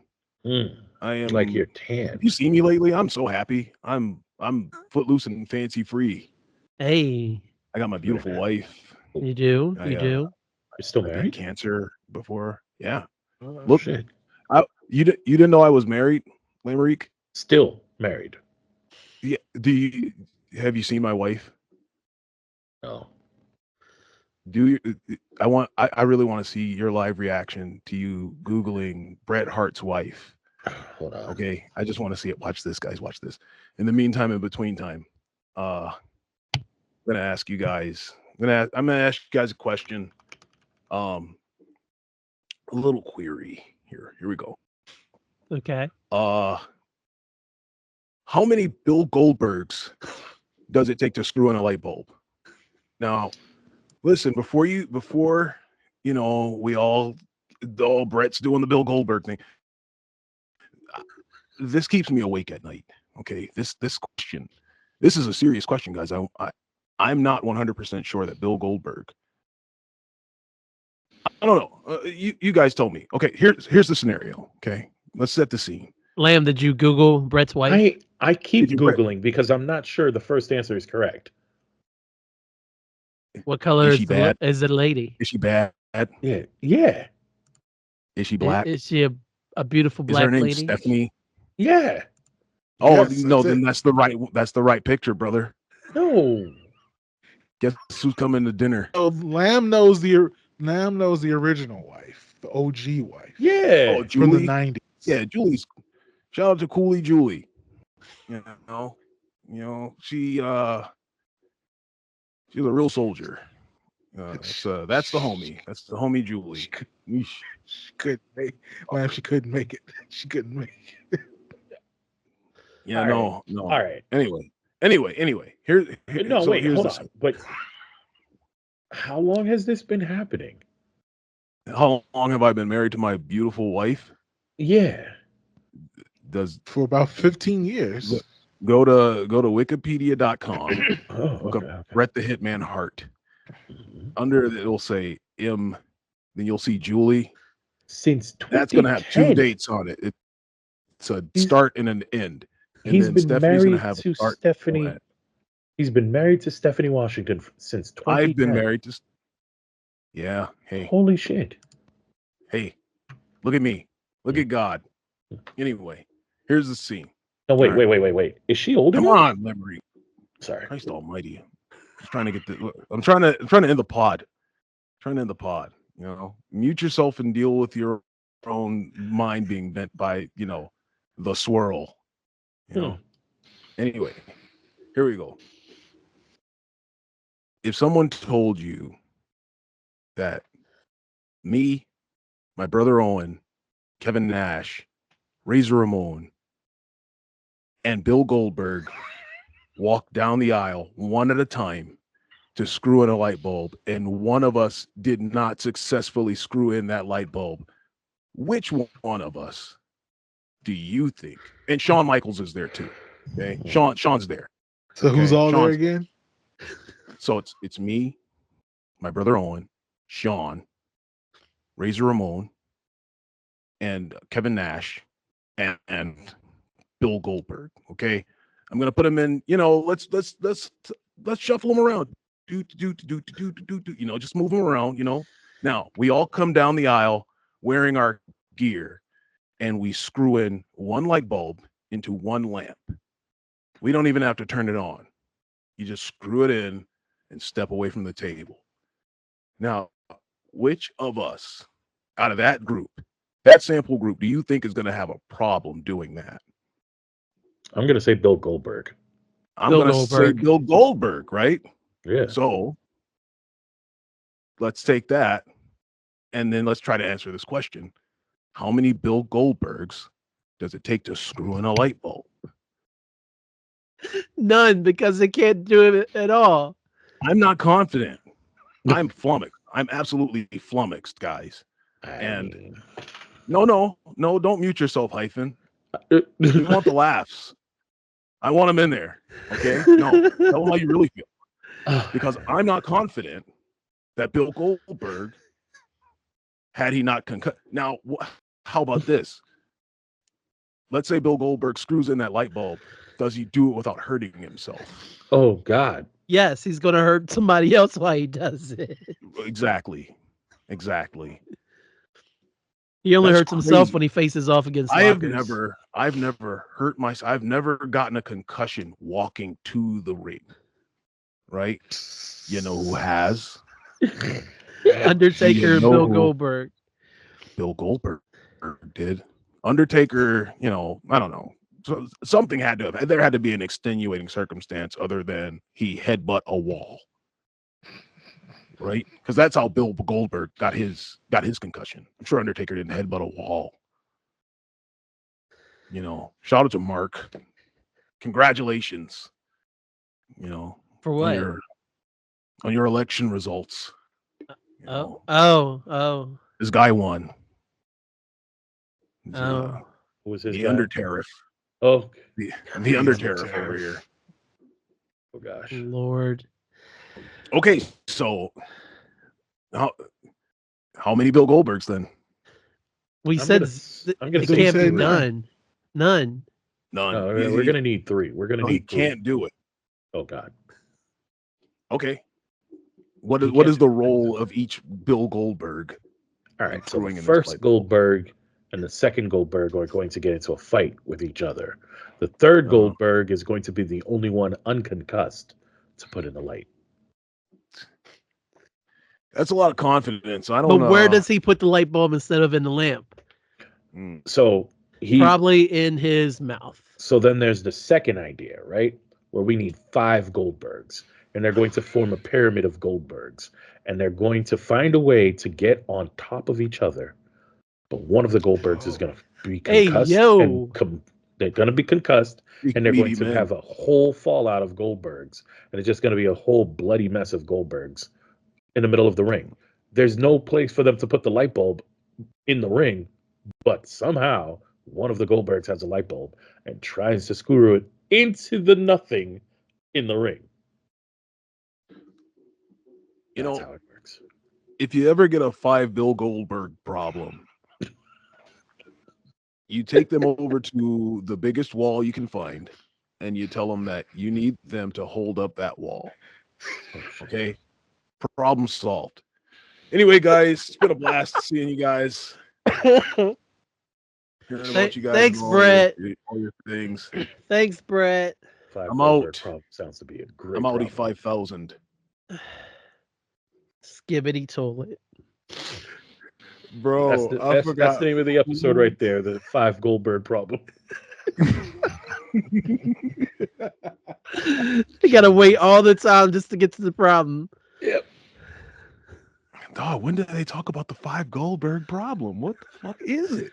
[SPEAKER 3] I am
[SPEAKER 2] like you're tan.
[SPEAKER 3] You see me lately? I'm so happy. I'm footloose and fancy free.
[SPEAKER 1] Hey.
[SPEAKER 3] I got my beautiful wife.
[SPEAKER 1] You do? You do?
[SPEAKER 2] You're still married?
[SPEAKER 3] I had cancer before. Yeah.
[SPEAKER 2] Look, shit.
[SPEAKER 3] You didn't know I was married, Lamerique?
[SPEAKER 2] Still married.
[SPEAKER 3] Yeah. Have you seen my wife?
[SPEAKER 2] No.
[SPEAKER 3] I really want to see your live reaction to you Googling Bret Hart's wife.
[SPEAKER 2] Hold on.
[SPEAKER 3] Okay. I just want to see it. Watch this, guys. Watch this. In the meantime, in between time, I'm gonna ask you guys. I'm gonna ask you guys a question. A little query here. Here we go.
[SPEAKER 1] Okay.
[SPEAKER 3] how many Bill Goldbergs does it take to screw in a light bulb? Now, listen, before we all Bret's doing the Bill Goldberg thing. This keeps me awake at night. Okay, this question, this is a serious question, guys. I'm not 100% sure that Bill Goldberg. I don't know. You guys told me. Okay, here's the scenario. Okay, let's set the scene.
[SPEAKER 1] Lamb, did you Google Bret's wife?
[SPEAKER 2] I keep Googling because I'm not sure the first answer is correct.
[SPEAKER 1] What color
[SPEAKER 3] is
[SPEAKER 1] it a lady?
[SPEAKER 3] Is she bad?
[SPEAKER 2] Yeah. Yeah.
[SPEAKER 3] Is she black?
[SPEAKER 1] Is she a beautiful black
[SPEAKER 3] is her name
[SPEAKER 1] lady?
[SPEAKER 3] Stephanie?
[SPEAKER 2] Yeah.
[SPEAKER 3] Oh, yes, no, then that's the right picture, brother.
[SPEAKER 2] No.
[SPEAKER 3] Guess who's coming to dinner?
[SPEAKER 4] Oh, Lamb knows the original wife, the OG wife.
[SPEAKER 2] Yeah.
[SPEAKER 3] Oh, Julie?
[SPEAKER 4] From the 90s.
[SPEAKER 3] Yeah, Julie's. Shout out to Cooley Julie. You know, she's a real soldier. That's the homie. That's the homie Julie.
[SPEAKER 4] She couldn't make it. She couldn't make it.
[SPEAKER 3] Yeah,
[SPEAKER 2] no.
[SPEAKER 3] All
[SPEAKER 2] right.
[SPEAKER 3] Anyway.
[SPEAKER 2] Hold on. But how long has this been happening?
[SPEAKER 3] How long have I been married to my beautiful wife?
[SPEAKER 2] Yeah.
[SPEAKER 4] For about 15 years.
[SPEAKER 3] Go to wikipedia.com.
[SPEAKER 2] Okay.
[SPEAKER 3] Bret the Hitman Hart. Under it'll say M, then you'll see Julie.
[SPEAKER 2] Since 2010.
[SPEAKER 3] That's gonna have 2 dates on it. It's a start and an end. And
[SPEAKER 2] he's been
[SPEAKER 3] Stephanie's
[SPEAKER 2] married
[SPEAKER 3] have
[SPEAKER 2] to Stephanie. He's been married to Stephanie Washington since 2010.
[SPEAKER 3] I've been married to. Yeah. Hey.
[SPEAKER 2] Holy shit.
[SPEAKER 3] Hey, look at me. Look at God. Anyway, here's the scene.
[SPEAKER 2] No, wait. Is she older?
[SPEAKER 3] Come on, Lamerique.
[SPEAKER 2] Sorry.
[SPEAKER 3] Christ Almighty. I'm trying to get the. I'm trying to end the pod. You know, mute yourself and deal with your own mind being bent by the swirl. You know. Anyway, here we go. If someone told you that me, my brother Owen, Kevin Nash, Razor Ramon, and Bill Goldberg walked down the aisle one at a time to screw in a light bulb, and one of us did not successfully screw in that light bulb, which one of us do you think? And Shawn Michaels is there too. Okay, Shawn's there.
[SPEAKER 4] So who's all there again?
[SPEAKER 3] So it's me, my brother Owen, Shawn, Razor Ramon, and Kevin Nash, and Bill Goldberg. Okay, I'm gonna put them in. Let's shuffle them around. Just move them around. Now we all come down the aisle wearing our gear, and we screw in one light bulb into one lamp. We don't even have to turn it on. You just screw it in and step away from the table. Now, which of us out of that group, that sample group, do you think is going to have a problem doing that?
[SPEAKER 2] I'm going to say Bill Goldberg.
[SPEAKER 3] I'm going to say Bill Goldberg, right?
[SPEAKER 2] Yeah.
[SPEAKER 3] So let's take that and then let's try to answer this question. How many Bill Goldbergs does it take to screw in a light bulb?
[SPEAKER 1] None, because they can't do it at all.
[SPEAKER 3] I'm not confident. I'm flummoxed. I'm absolutely flummoxed, guys. No, don't mute yourself, Hyphen. We want the laughs. I want them in there. Okay? No, tell them how you really feel. Because I'm not confident that Bill Goldberg, had he not concussed. Now, how about this? Let's say Bill Goldberg screws in that light bulb. Does he do it without hurting himself?
[SPEAKER 2] Oh, God.
[SPEAKER 1] Yes, he's going to hurt somebody else while he does it.
[SPEAKER 3] Exactly.
[SPEAKER 1] He only hurts himself when he faces off against lockers.
[SPEAKER 3] I've never hurt myself. I've never gotten a concussion walking to the ring. Right? You know who has?
[SPEAKER 1] Undertaker and Bill Goldberg.
[SPEAKER 3] Bill Goldberg did. Undertaker, I don't know. So something there had to be an extenuating circumstance other than he headbutt a wall. Right? Because that's how Bill Goldberg got his concussion. I'm sure Undertaker didn't headbutt a wall. Shout out to Marc. congratulations. You know,
[SPEAKER 1] for what?
[SPEAKER 3] On your election results.
[SPEAKER 1] Oh.
[SPEAKER 3] This guy won.
[SPEAKER 1] Who
[SPEAKER 2] was his
[SPEAKER 3] the
[SPEAKER 2] guy?
[SPEAKER 3] under tariff.
[SPEAKER 2] Oh,
[SPEAKER 3] the under tariff over here.
[SPEAKER 2] Oh gosh,
[SPEAKER 1] Lord.
[SPEAKER 3] Okay, so how many Bill Goldbergs then?
[SPEAKER 1] We said it can't be done. None.
[SPEAKER 2] No, we're gonna need 3. We're gonna need 3.
[SPEAKER 3] Can't do it.
[SPEAKER 2] Oh God.
[SPEAKER 3] Okay. What is the role of each Bill Goldberg?
[SPEAKER 2] All right. So the first Goldberg and the second Goldberg are going to get into a fight with each other. The third Goldberg is going to be the only one unconcussed to put in the light.
[SPEAKER 3] That's a lot of confidence. I don't know.
[SPEAKER 1] But where does he put the light bulb instead of in the lamp?
[SPEAKER 2] So he
[SPEAKER 1] probably in his mouth.
[SPEAKER 2] So then there's the second idea, right? Where we need 5 Goldbergs, and they're going to form a pyramid of Goldbergs, and they're going to find a way to get on top of each other. But one of the Goldbergs is going to be concussed. They're going to be concussed, and they're going to have a whole fallout of Goldbergs, and it's just going to be a whole bloody mess of Goldbergs in the middle of the ring. There's no place for them to put the light bulb in the ring, but somehow one of the Goldbergs has a light bulb and tries to screw it into the nothing in the ring. That's how it works.
[SPEAKER 3] If you ever get a 5 Bill Goldberg problem, you take them over to the biggest wall you can find, and you tell them that you need them to hold up that wall. Okay? Problem solved. Anyway, guys, it's been a blast seeing you guys.
[SPEAKER 1] Thanks, Brett.
[SPEAKER 3] All your things.
[SPEAKER 1] Thanks, Brett.
[SPEAKER 3] I'm out.
[SPEAKER 2] Sounds to be a great.
[SPEAKER 3] I'm out. 5,000.
[SPEAKER 1] Skibbity toilet.
[SPEAKER 3] Bro,
[SPEAKER 2] that's the name of the episode right there. The 5 Goldberg problem.
[SPEAKER 1] You gotta wait all the time just to get to the problem.
[SPEAKER 2] Yep.
[SPEAKER 3] Dog, when did they talk about the 5 Goldberg problem? What the fuck is it?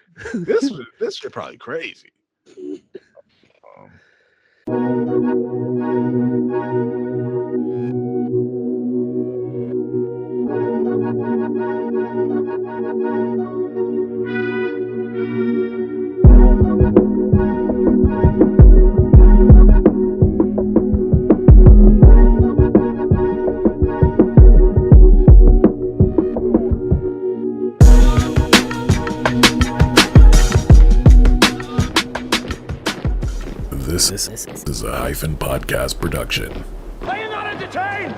[SPEAKER 3] This shit probably crazy.
[SPEAKER 5] This is a Hyphen podcast production.
[SPEAKER 6] Are you not entertained?